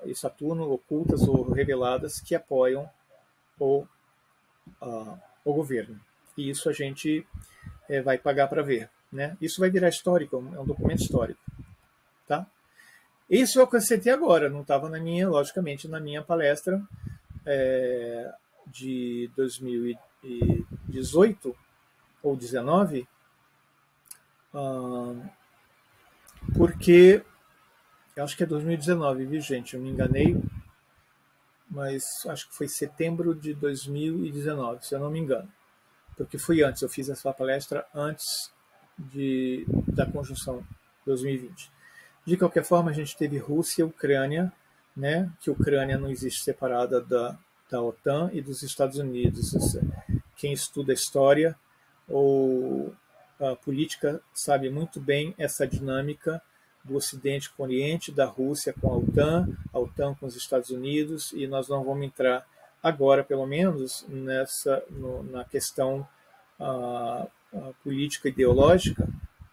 e Saturno, ocultas ou reveladas, que apoiam o governo. E isso a gente vai pagar para ver. Né? Isso vai virar histórico, é um documento histórico. Tá? Isso eu acrescentei agora, não estava logicamente, na minha palestra de 2018 ou 19, porque eu acho que é 2019, viu, gente? Eu me enganei, mas acho que foi setembro de 2019, se eu não me engano. Porque foi antes, eu fiz essa palestra antes da conjunção 2020. De qualquer forma, a gente teve Rússia e Ucrânia, né? Que a Ucrânia não existe separada da OTAN e dos Estados Unidos. Quem estuda história ou a política sabe muito bem essa dinâmica do Ocidente com o Oriente, da Rússia com a OTAN com os Estados Unidos, e nós não vamos entrar agora, pelo menos, na questão política ideológica,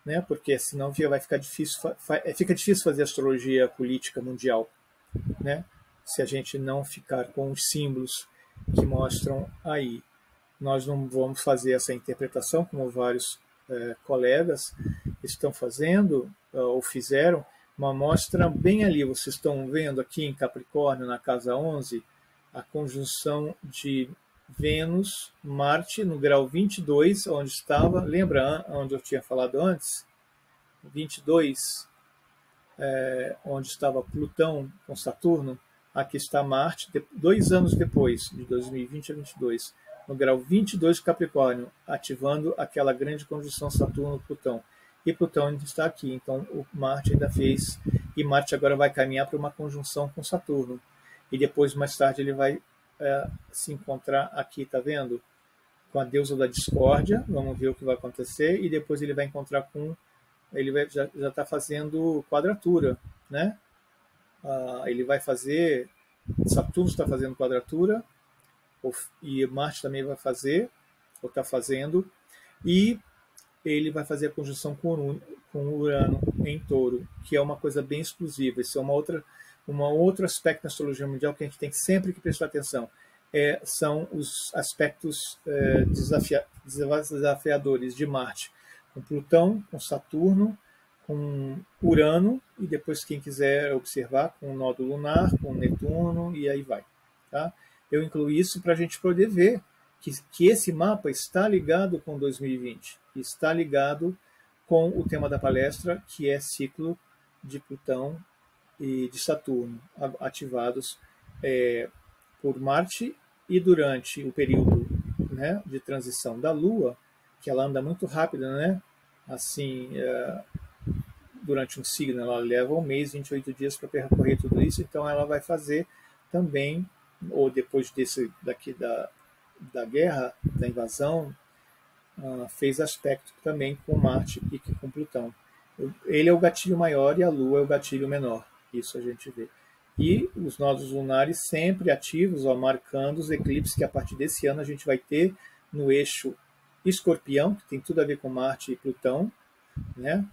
né? Porque senão vai ficar difícil, fica difícil fazer astrologia política mundial, né? Se a gente não ficar com os símbolos que mostram aí. Nós não vamos fazer essa interpretação, como vários colegas estão fazendo ou fizeram, mas mostra bem ali, vocês estão vendo aqui em Capricórnio, na casa 11, a conjunção de Vênus, Marte, no grau 22, onde estava, lembra onde eu tinha falado antes? 22, onde estava Plutão com Saturno, aqui está Marte, 2 anos depois, de 2020 a 22, no grau 22 de Capricórnio, ativando aquela grande conjunção Saturno-Plutão. E Plutão ainda está aqui, então o Marte ainda fez e Marte agora vai caminhar para uma conjunção com Saturno. E depois, mais tarde, ele vai se encontrar aqui, tá vendo? Com a deusa da discórdia, vamos ver o que vai acontecer, e depois ele vai encontrar com... Ele vai, já está fazendo quadratura, né? Ele vai fazer... Saturno está fazendo quadratura, e Marte também vai fazer, ou está fazendo, e ele vai fazer a conjunção com Urano em Touro, que é uma coisa bem exclusiva. Isso é um outro aspecto na astrologia mundial que a gente tem sempre que prestar atenção. São os aspectos desafiadores de Marte, com Plutão, com Saturno, com Urano, e depois, quem quiser observar, com o nódulo lunar, com Netuno, e aí vai. Tá? Eu incluí isso para a gente poder ver que esse mapa está ligado com 2020, está ligado com o tema da palestra, que é ciclo de Plutão e de Saturno, ativados por Marte, e durante o período, né, de transição da Lua, que ela anda muito rápida, né? Assim, durante um signo, ela leva 1 mês, 28 dias para percorrer tudo isso, então ela vai fazer também, ou depois daqui da guerra, da invasão, fez aspecto também com Marte e com Plutão. Ele é o gatilho maior e a Lua é o gatilho menor, isso a gente vê. E os nódulos lunares sempre ativos, marcando os eclipses que a partir desse ano a gente vai ter no eixo Escorpião, que tem tudo a ver com Marte e Plutão, né?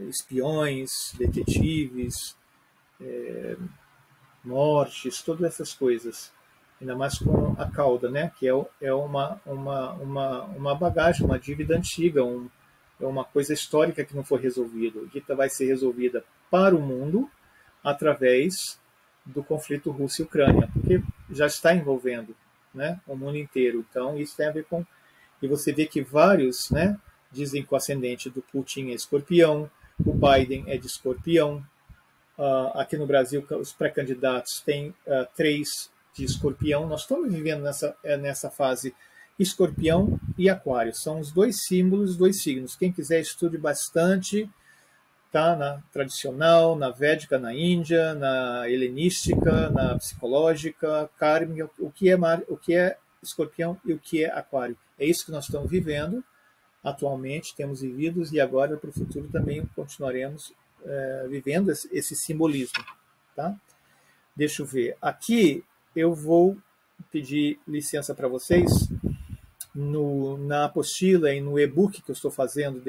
Espiões, detetives, mortes, todas essas coisas. Ainda mais com a cauda, né? Que é uma bagagem, uma dívida antiga, é uma coisa histórica que não foi resolvida, que vai ser resolvida para o mundo através do conflito Rússia e Ucrânia, porque já está envolvendo, né, o mundo inteiro. Então, isso tem a ver com... E você vê que vários, né, dizem que o ascendente do Putin é Escorpião, o Biden é de Escorpião. Aqui no Brasil, os pré-candidatos têm 3 de Escorpião. Nós estamos vivendo nessa fase Escorpião e Aquário. São os 2 símbolos, 2 signos. Quem quiser, estude bastante, tá? Na tradicional, na védica, na Índia, na helenística, na psicológica, kármica, o que é Escorpião e o que é Aquário. É isso que nós estamos vivendo atualmente, temos vivido, e agora para o futuro também continuaremos vivendo esse simbolismo. Tá? Deixa eu ver. Aqui eu vou pedir licença para vocês, na apostila e no e-book que eu estou fazendo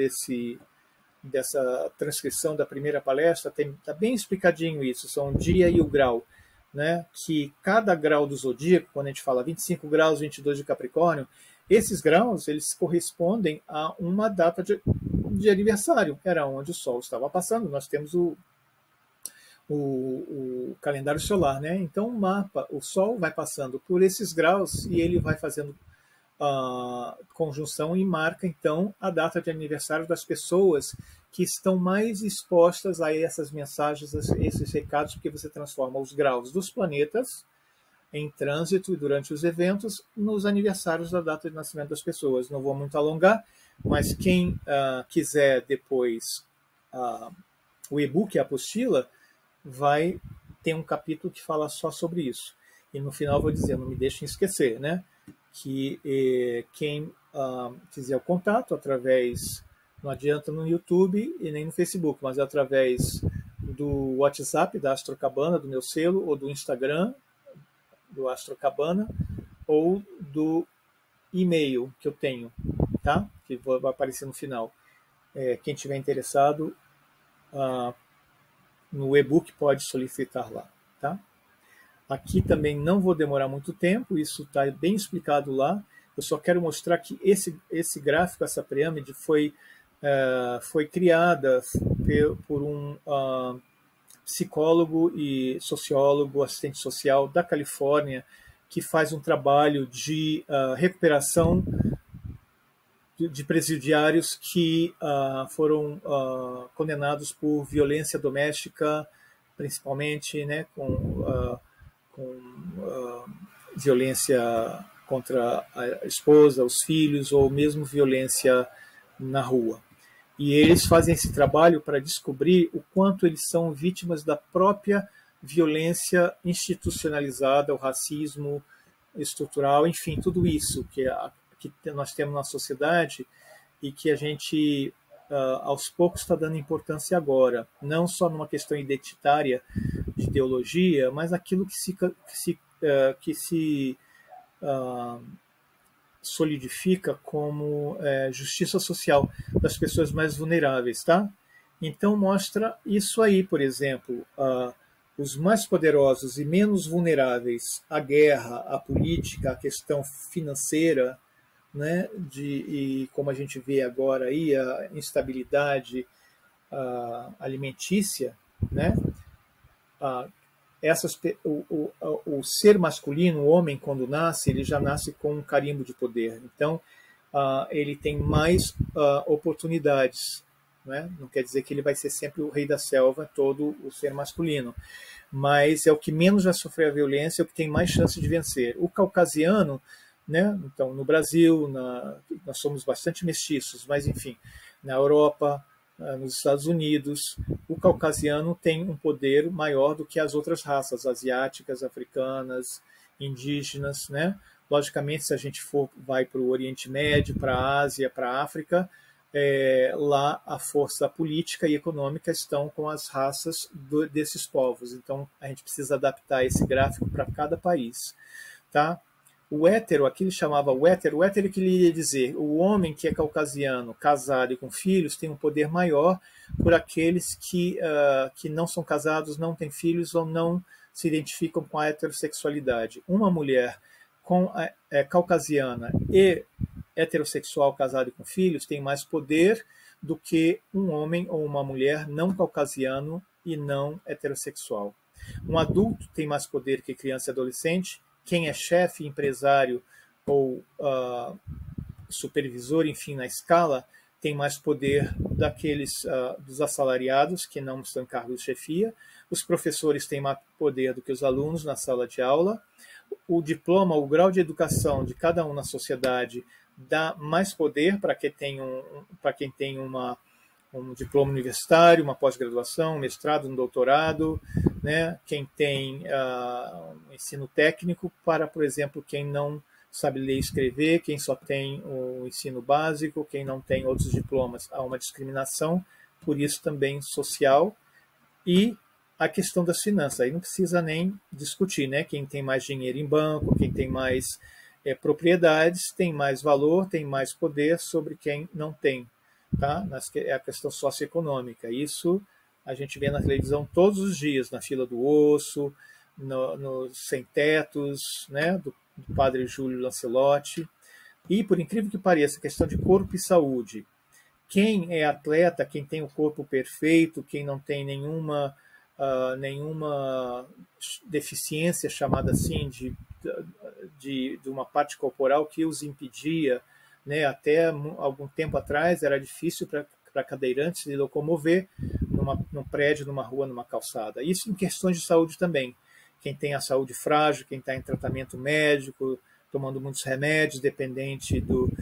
dessa transcrição da primeira palestra, está bem explicadinho isso, são o dia e o grau, né? Que cada grau do zodíaco, quando a gente fala 25 graus, 22 de Capricórnio, esses graus, eles correspondem a uma data de aniversário, era onde o Sol estava passando. Nós temos o calendário solar, né? Então o mapa, o Sol vai passando por esses graus e ele vai fazendo conjunção e marca então a data de aniversário das pessoas que estão mais expostas a essas mensagens, a esses recados, porque você transforma os graus dos planetas em trânsito e durante os eventos nos aniversários da data de nascimento das pessoas. Não vou muito alongar, mas quem quiser depois o e-book, a apostila, vai ter um capítulo que fala só sobre isso. E no final vou dizer, não me deixem esquecer, né? Que quem fizer o contato através, não adianta no YouTube e nem no Facebook, mas através do WhatsApp da Astrocabana, do meu selo, ou do Instagram do Astrocabana, ou do e-mail que eu tenho, tá? Que vai aparecer no final. Quem tiver interessado no e-book pode solicitar lá, tá? Aqui também não vou demorar muito tempo, isso está bem explicado lá. Eu só quero mostrar que esse gráfico, essa pirâmide, foi criada por um psicólogo e sociólogo, assistente social da Califórnia, que faz um trabalho de recuperação de presidiários que foram condenados por violência doméstica, principalmente, né, com violência contra a esposa, os filhos, ou mesmo violência na rua. E eles fazem esse trabalho para descobrir o quanto eles são vítimas da própria violência institucionalizada, o racismo estrutural, enfim, tudo isso que nós temos na sociedade e que a gente, aos poucos, está dando importância agora, não só numa questão identitária de ideologia, mas aquilo que se solidifica como justiça social das pessoas mais vulneráveis, tá? Então mostra isso aí, por exemplo, os mais poderosos e menos vulneráveis à guerra, à política, à questão financeira, né? E como a gente vê agora aí a instabilidade alimentícia, né? O ser masculino, o homem, quando nasce, ele já nasce com um carimbo de poder. Então, ele tem mais oportunidades. Né? Não quer dizer que ele vai ser sempre o rei da selva, todo o ser masculino. Mas é o que menos vai sofrer a violência, é o que tem mais chance de vencer. O caucasiano, né? Então, no Brasil, nós somos bastante mestiços, mas, enfim, na Europa, nos Estados Unidos, o caucasiano tem um poder maior do que as outras raças asiáticas, africanas, indígenas, né? Logicamente, se a gente vai para o Oriente Médio, para a Ásia, para a África, lá a força política e econômica estão com as raças desses povos. Então, a gente precisa adaptar esse gráfico para cada país, tá? O hétero, aqui ele chamava o hétero que ele ia dizer, o homem que é caucasiano, casado e com filhos, tem um poder maior por aqueles que não são casados, não têm filhos ou não se identificam com a heterossexualidade. Uma mulher caucasiana e heterossexual, casado e com filhos, tem mais poder do que um homem ou uma mulher não caucasiano e não heterossexual. Um adulto tem mais poder que criança e adolescente. Quem é chefe, empresário ou supervisor, enfim, na escala, tem mais poder dos assalariados, que não estão em cargo de chefia. Os professores têm mais poder do que os alunos na sala de aula. O diploma, o grau de educação de cada um na sociedade dá mais poder para quem tem um diploma universitário, uma pós-graduação, um mestrado, um doutorado, né? Quem tem um ensino técnico para, por exemplo, quem não sabe ler e escrever, quem só tem o ensino básico, quem não tem outros diplomas. Há uma discriminação, por isso também social. E a questão das finanças, aí não precisa nem discutir, né? Quem tem mais dinheiro em banco, quem tem mais propriedades, tem mais valor, tem mais poder sobre quem não tem. Tá? É a questão socioeconômica. Isso a gente vê na televisão todos os dias, na fila do osso, nos sem-tetos, né? do padre Júlio Lancelotti. E, por incrível que pareça, a questão de corpo e saúde. Quem é atleta, quem tem o corpo perfeito, quem não tem nenhuma deficiência, chamada assim, de uma parte corporal que os impedia, né? Até algum tempo atrás era difícil para cadeirantes se locomover num prédio, numa rua, numa calçada. Isso em questões de saúde também. Quem tem a saúde frágil, quem está em tratamento médico, tomando muitos remédios, dependente do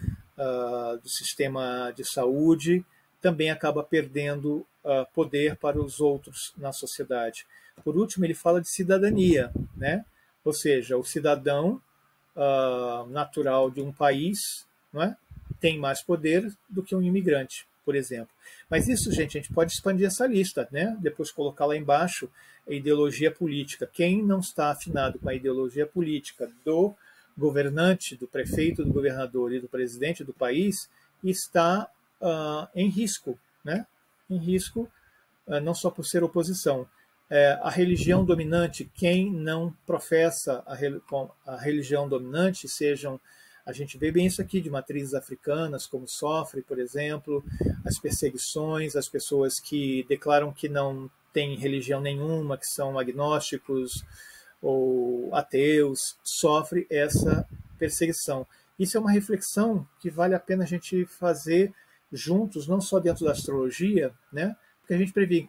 sistema de saúde, também acaba perdendo poder para os outros na sociedade. Por último, ele fala de cidadania, né? Ou seja, o cidadão natural de um país, não é? Tem mais poder do que um imigrante, por exemplo. Mas isso, gente, a gente pode expandir essa lista, né? Depois colocar lá embaixo a ideologia política. Quem não está afinado com a ideologia política do governante, do prefeito, do governador e do presidente do país está em risco, né? Em risco, não só por ser oposição. A religião dominante, quem não professa a religião dominante, a gente vê bem isso aqui de matrizes africanas, como sofre, por exemplo, as perseguições, as pessoas que declaram que não têm religião nenhuma, que são agnósticos ou ateus, sofre essa perseguição. Isso é uma reflexão que vale a pena a gente fazer juntos, não só dentro da astrologia, né? Porque a gente prevê,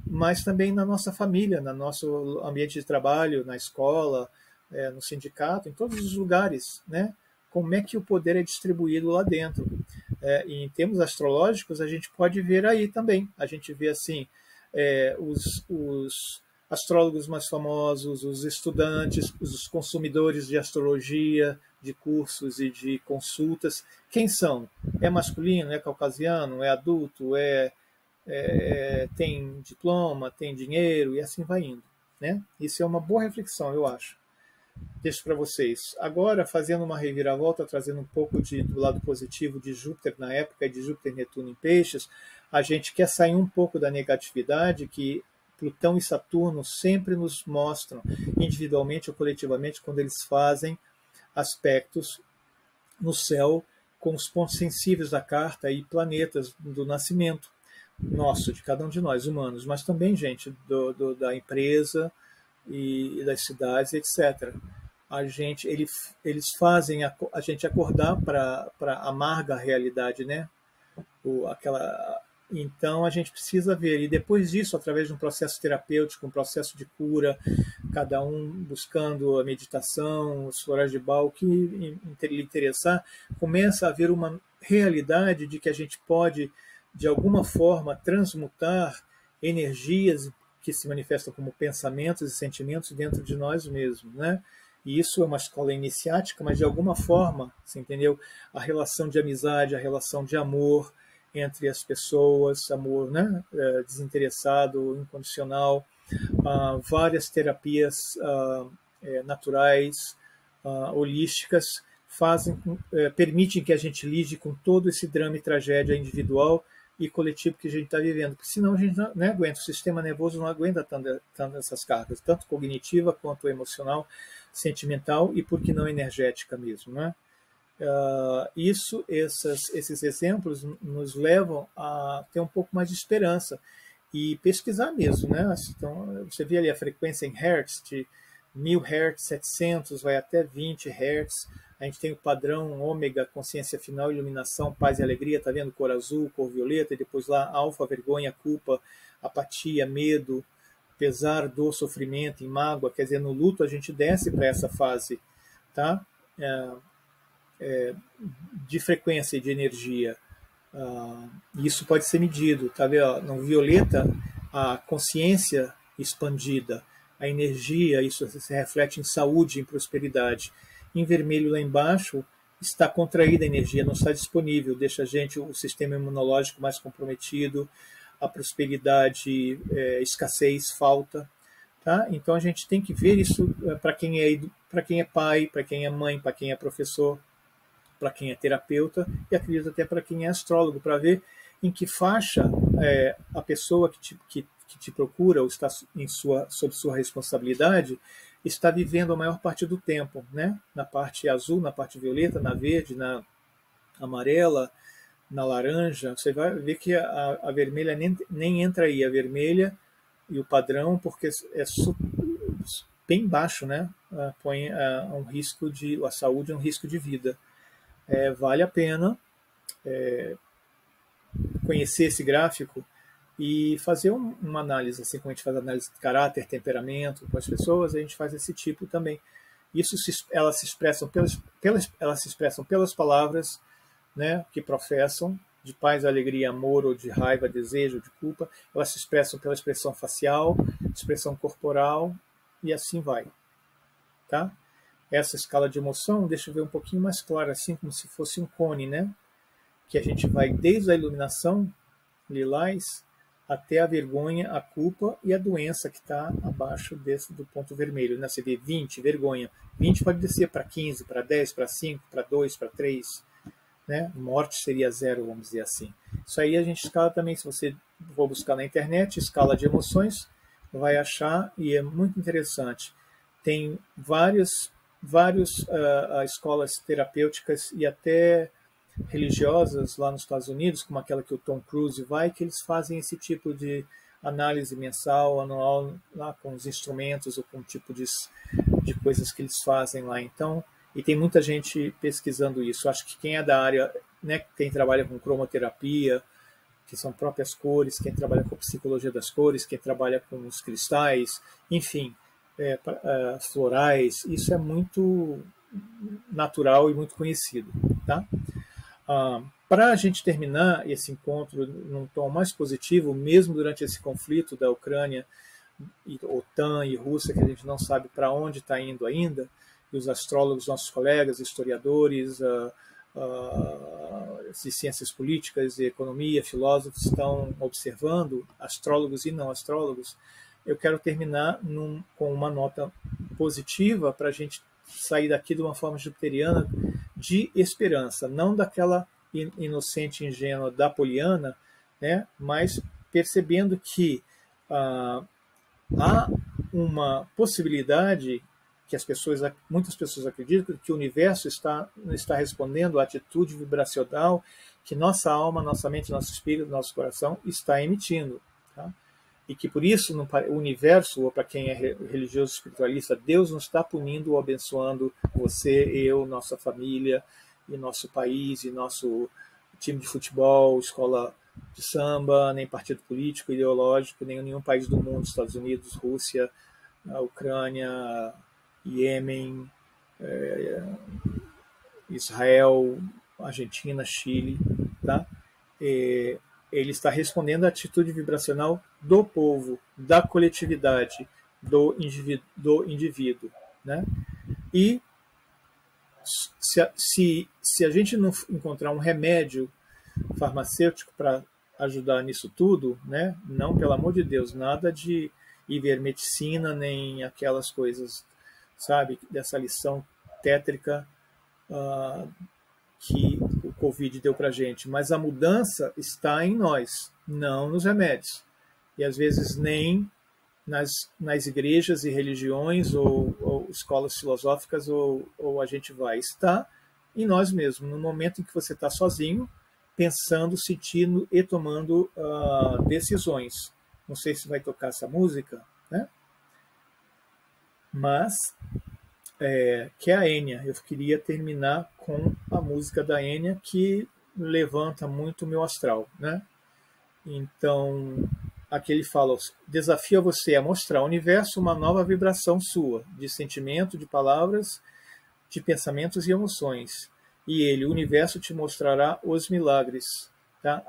mas também na nossa família, no nosso ambiente de trabalho, na escola, no sindicato, em todos os lugares, né? Como é que o poder é distribuído lá dentro. E em termos astrológicos, a gente pode ver aí também. A gente vê assim, os astrólogos mais famosos, os estudantes, os consumidores de astrologia, de cursos e de consultas. Quem são? É masculino? É caucasiano? É adulto? Tem diploma? Tem dinheiro? E assim vai indo. Né? Isso é uma boa reflexão, eu acho. Deixo para vocês. Agora, fazendo uma reviravolta, trazendo um pouco do lado positivo de Júpiter na época e de Júpiter e Netuno em Peixes, a gente quer sair um pouco da negatividade que Plutão e Saturno sempre nos mostram, individualmente ou coletivamente, quando eles fazem aspectos no céu com os pontos sensíveis da carta e planetas do nascimento nosso, de cada um de nós, humanos, mas também, gente, da empresa e das cidades, etc. Eles fazem a gente acordar para a amarga realidade, né? Então a gente precisa ver, e depois disso, através de um processo terapêutico, um processo de cura, cada um buscando a meditação, os florais de Bach, o que lhe interessar, começa a haver uma realidade de que a gente pode, de alguma forma, transmutar energias que se manifestam como pensamentos e sentimentos dentro de nós mesmos, né? E isso é uma escola iniciática, mas de alguma forma, você entendeu? A relação de amizade, a relação de amor entre as pessoas, amor, né? Desinteressado, incondicional, várias terapias naturais, holísticas, permitem que a gente lide com todo esse drama e tragédia individual e coletivo que a gente está vivendo, porque senão a gente não aguenta, o sistema nervoso não aguenta tanto essas cargas, tanto cognitiva quanto emocional, sentimental e, por que não, energética mesmo, né? Esses exemplos nos levam a ter um pouco mais de esperança e pesquisar mesmo, né? Então, você vê ali a frequência em hertz, de 1000 Hz, 700, vai até 20 Hz. A gente tem o padrão ômega, consciência final, iluminação, paz e alegria, tá vendo? Cor azul, cor violeta, e depois lá alfa, vergonha, culpa, apatia, medo, pesar, dor, sofrimento, em mágoa. Quer dizer, no luto a gente desce para essa fase, tá? De frequência e de energia. Isso pode ser medido, tá vendo? No violeta, a consciência expandida, a energia, isso se reflete em saúde, em prosperidade. Em vermelho lá embaixo está contraída a energia, não está disponível, deixa o sistema imunológico mais comprometido, a prosperidade, escassez, falta. Tá? Então a gente tem que ver isso para quem é pai, para quem é mãe, para quem é professor, para quem é terapeuta e acredito até para quem é astrólogo, para ver em que faixa a pessoa que te procura ou está sob sua responsabilidade está vivendo a maior parte do tempo, né? Na parte azul, na parte violeta, na verde, na amarela, na laranja. Você vai ver que a vermelha nem entra aí, a vermelha e o padrão, porque bem baixo, né? Põe um risco a saúde é um risco de vida. Vale a pena conhecer esse gráfico e fazer uma análise, assim como a gente faz análise de caráter, temperamento com as pessoas, a gente faz esse tipo também. Elas se expressam pelas palavras, né, que professam, de paz, alegria, amor, ou de raiva, desejo, de culpa. Elas se expressam pela expressão facial, expressão corporal, e assim vai. Tá? Essa escala de emoção, deixa eu ver um pouquinho mais claro, assim como se fosse um cone, né? Que a gente vai desde a iluminação, lilás, até a vergonha, a culpa e a doença que está abaixo do ponto vermelho. Né? Você vê 20, vergonha. 20 pode descer para 15, para 10, para 5, para 2, para 3. Né? Morte seria 0, vamos dizer assim. Isso aí a gente escala também, se você for buscar na internet, escala de emoções, vai achar, e é muito interessante. Tem várias escolas terapêuticas e até religiosas lá nos Estados Unidos, como aquela que o Tom Cruise vai, que eles fazem esse tipo de análise mensal, anual, lá com os instrumentos ou com o tipo de coisas que eles fazem lá. Então, e tem muita gente pesquisando isso. Acho que quem é da área, né, quem trabalha com cromoterapia, que são próprias cores, quem trabalha com psicologia das cores, quem trabalha com os cristais, enfim, florais, isso é muito natural e muito conhecido, tá? Para a gente terminar esse encontro num tom mais positivo, mesmo durante esse conflito da Ucrânia, e OTAN e Rússia, que a gente não sabe para onde está indo ainda, e os astrólogos, nossos colegas, historiadores de ciências políticas e economia, filósofos, estão observando, astrólogos e não astrólogos, eu quero terminar com uma nota positiva para a gente sair daqui de uma forma jupiteriana de esperança, não daquela inocente e ingênua da Poliana, né, mas percebendo que há uma possibilidade que muitas pessoas acreditam que o universo está respondendo à atitude vibracional que nossa alma, nossa mente, nosso espírito, nosso coração está emitindo. Tá? E que por isso o universo, ou para quem é religioso espiritualista, Deus não está punindo ou abençoando você, eu, nossa família, e nosso país, e nosso time de futebol, escola de samba, nem partido político, ideológico, nem nenhum país do mundo, Estados Unidos, Rússia, a Ucrânia, Iêmen, Israel, Argentina, Chile, tá? Ele está respondendo à atitude vibracional do povo, da coletividade, do indivíduo, né? E se a gente não encontrar um remédio farmacêutico para ajudar nisso tudo, né? Não, pelo amor de Deus, nada de ivermectina, nem aquelas coisas, sabe, dessa lição tétrica que o Covid deu para a gente. Mas a mudança está em nós, não nos remédios. E às vezes nem nas igrejas e religiões ou escolas filosóficas ou a gente vai. Está em nós mesmos, no momento em que você está sozinho, pensando, sentindo e tomando decisões. Não sei se vai tocar essa música, né? Mas que é a Enya. Eu queria terminar com a música da Enya, que levanta muito o meu astral, né? Então, aqui ele fala: desafia você a mostrar ao universo uma nova vibração sua, de sentimento, de palavras, de pensamentos e emoções. E ele, o universo, te mostrará os milagres. Tá?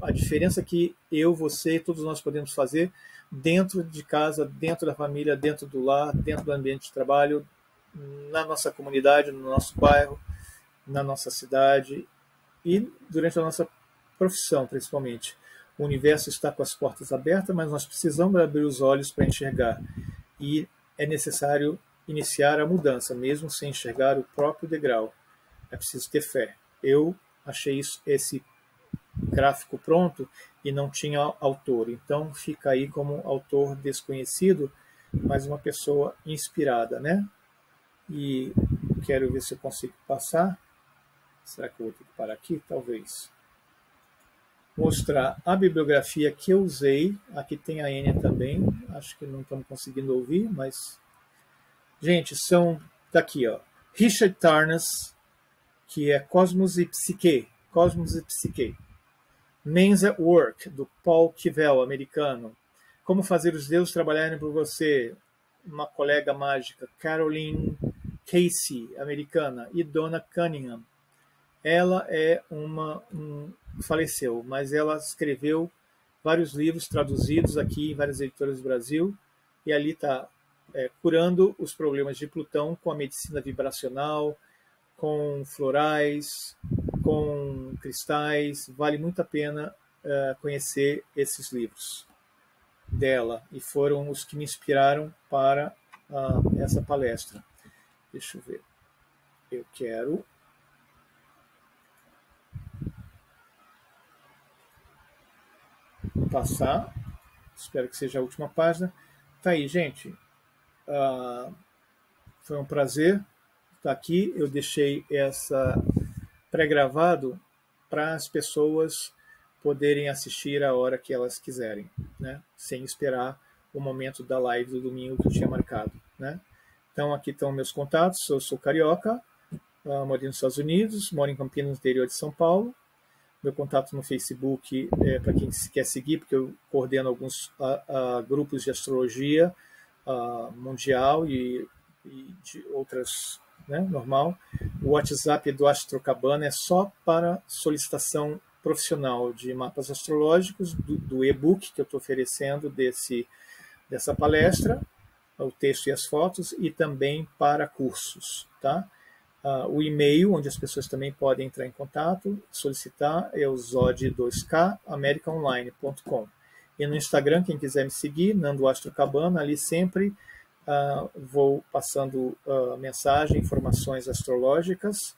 A diferença que eu, você e todos nós podemos fazer dentro de casa, dentro da família, dentro do lar, dentro do ambiente de trabalho, na nossa comunidade, no nosso bairro, na nossa cidade e durante a nossa profissão, principalmente. O universo está com as portas abertas, mas nós precisamos abrir os olhos para enxergar. E é necessário iniciar a mudança, mesmo sem enxergar o próprio degrau. É preciso ter fé. Eu achei esse gráfico pronto e não tinha autor. Então fica aí como autor desconhecido, mas uma pessoa inspirada, né? E quero ver se eu consigo passar. Será que eu vou ter que parar aqui? Talvez. Mostrar a bibliografia que eu usei. Aqui tem a Enya também. Acho que não estamos conseguindo ouvir, mas... Gente, tá aqui, ó. Richard Tarnas, que é Cosmos e Psique. Cosmos e Psique. Men's at Work, do Paul Kivel, americano. Como fazer os deuses trabalharem por você. Uma colega mágica, Caroline Casey, americana. E Donna Cunningham. Ela é faleceu, mas ela escreveu vários livros traduzidos aqui em várias editoras do Brasil. E ali está curando os problemas de Plutão com a medicina vibracional, com florais, com cristais. Vale muito a pena conhecer esses livros dela, e foram os que me inspiraram para essa palestra. Deixa eu ver. Eu quero passar. Espero que seja a última página. Tá aí, gente. Foi um prazer estar aqui. Eu deixei essa pré-gravado para as pessoas poderem assistir a hora que elas quiserem, né? Sem esperar o momento da live do domingo que eu tinha marcado, né? Então aqui estão meus contatos. Eu sou carioca, moro nos Estados Unidos, moro em Campinas, no interior de São Paulo. Meu contato no Facebook para quem quer seguir, porque eu coordeno alguns grupos de astrologia mundial e de outras né, normal. O WhatsApp do Astrocabana é só para solicitação profissional de mapas astrológicos, do e-book que eu estou oferecendo dessa palestra, o texto e as fotos, e também para cursos. Tá? O e-mail, onde as pessoas também podem entrar em contato, solicitar, é o zod2k@americaonline.com. E no Instagram, quem quiser me seguir, Nando Astrocabana, ali sempre vou passando mensagem, informações astrológicas.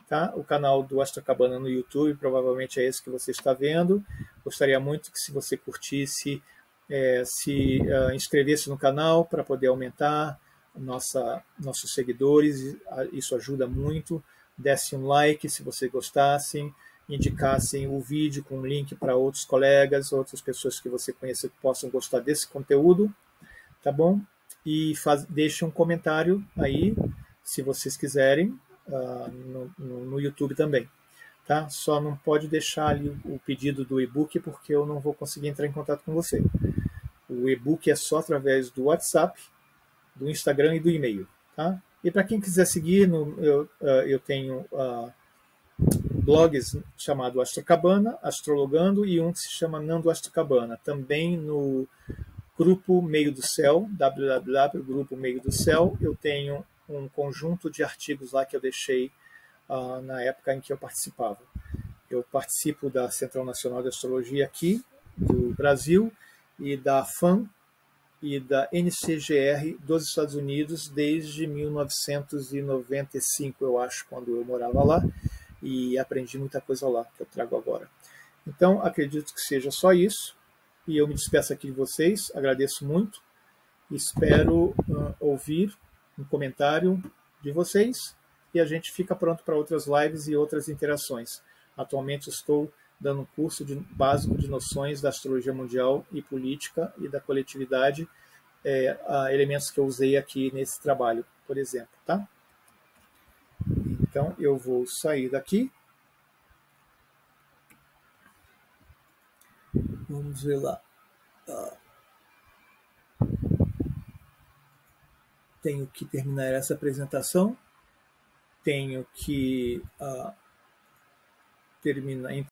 Tá? O canal do Astrocabana no YouTube, provavelmente é esse que você está vendo. Gostaria muito que, se você curtisse, se inscrevesse no canal para poder aumentar nossos seguidores. Isso ajuda muito. Desse um like se vocês gostassem, indicassem o vídeo com um link para outros colegas, outras pessoas que você conheça que possam gostar desse conteúdo, tá bom? E deixe um comentário aí, se vocês quiserem, no YouTube também. Tá? Só não pode deixar ali o pedido do e-book, porque eu não vou conseguir entrar em contato com você. O e-book é só através do WhatsApp, do Instagram e do e-mail. Tá? E para quem quiser seguir, eu tenho blogs chamado Astrocabana, Astrologando, e um que se chama Nando Astrocabana, também no Grupo Meio do Céu, www.grupo Meio do Céu. Eu tenho um conjunto de artigos lá que eu deixei na época em que eu participava. Eu participo da Central Nacional de Astrologia aqui, do Brasil, e da FAM e da NCGR dos Estados Unidos desde 1995, eu acho, quando eu morava lá, e aprendi muita coisa lá, que eu trago agora. Então, acredito que seja só isso, e eu me despeço aqui de vocês, agradeço muito, espero ouvir um comentário de vocês, e a gente fica pronto para outras lives e outras interações. Atualmente estou dando um curso básico de noções da astrologia mundial e política e da coletividade, elementos que eu usei aqui nesse trabalho, por exemplo. Tá? Então, eu vou sair daqui. Vamos ver lá. Tenho que terminar essa apresentação. Tenho que terminar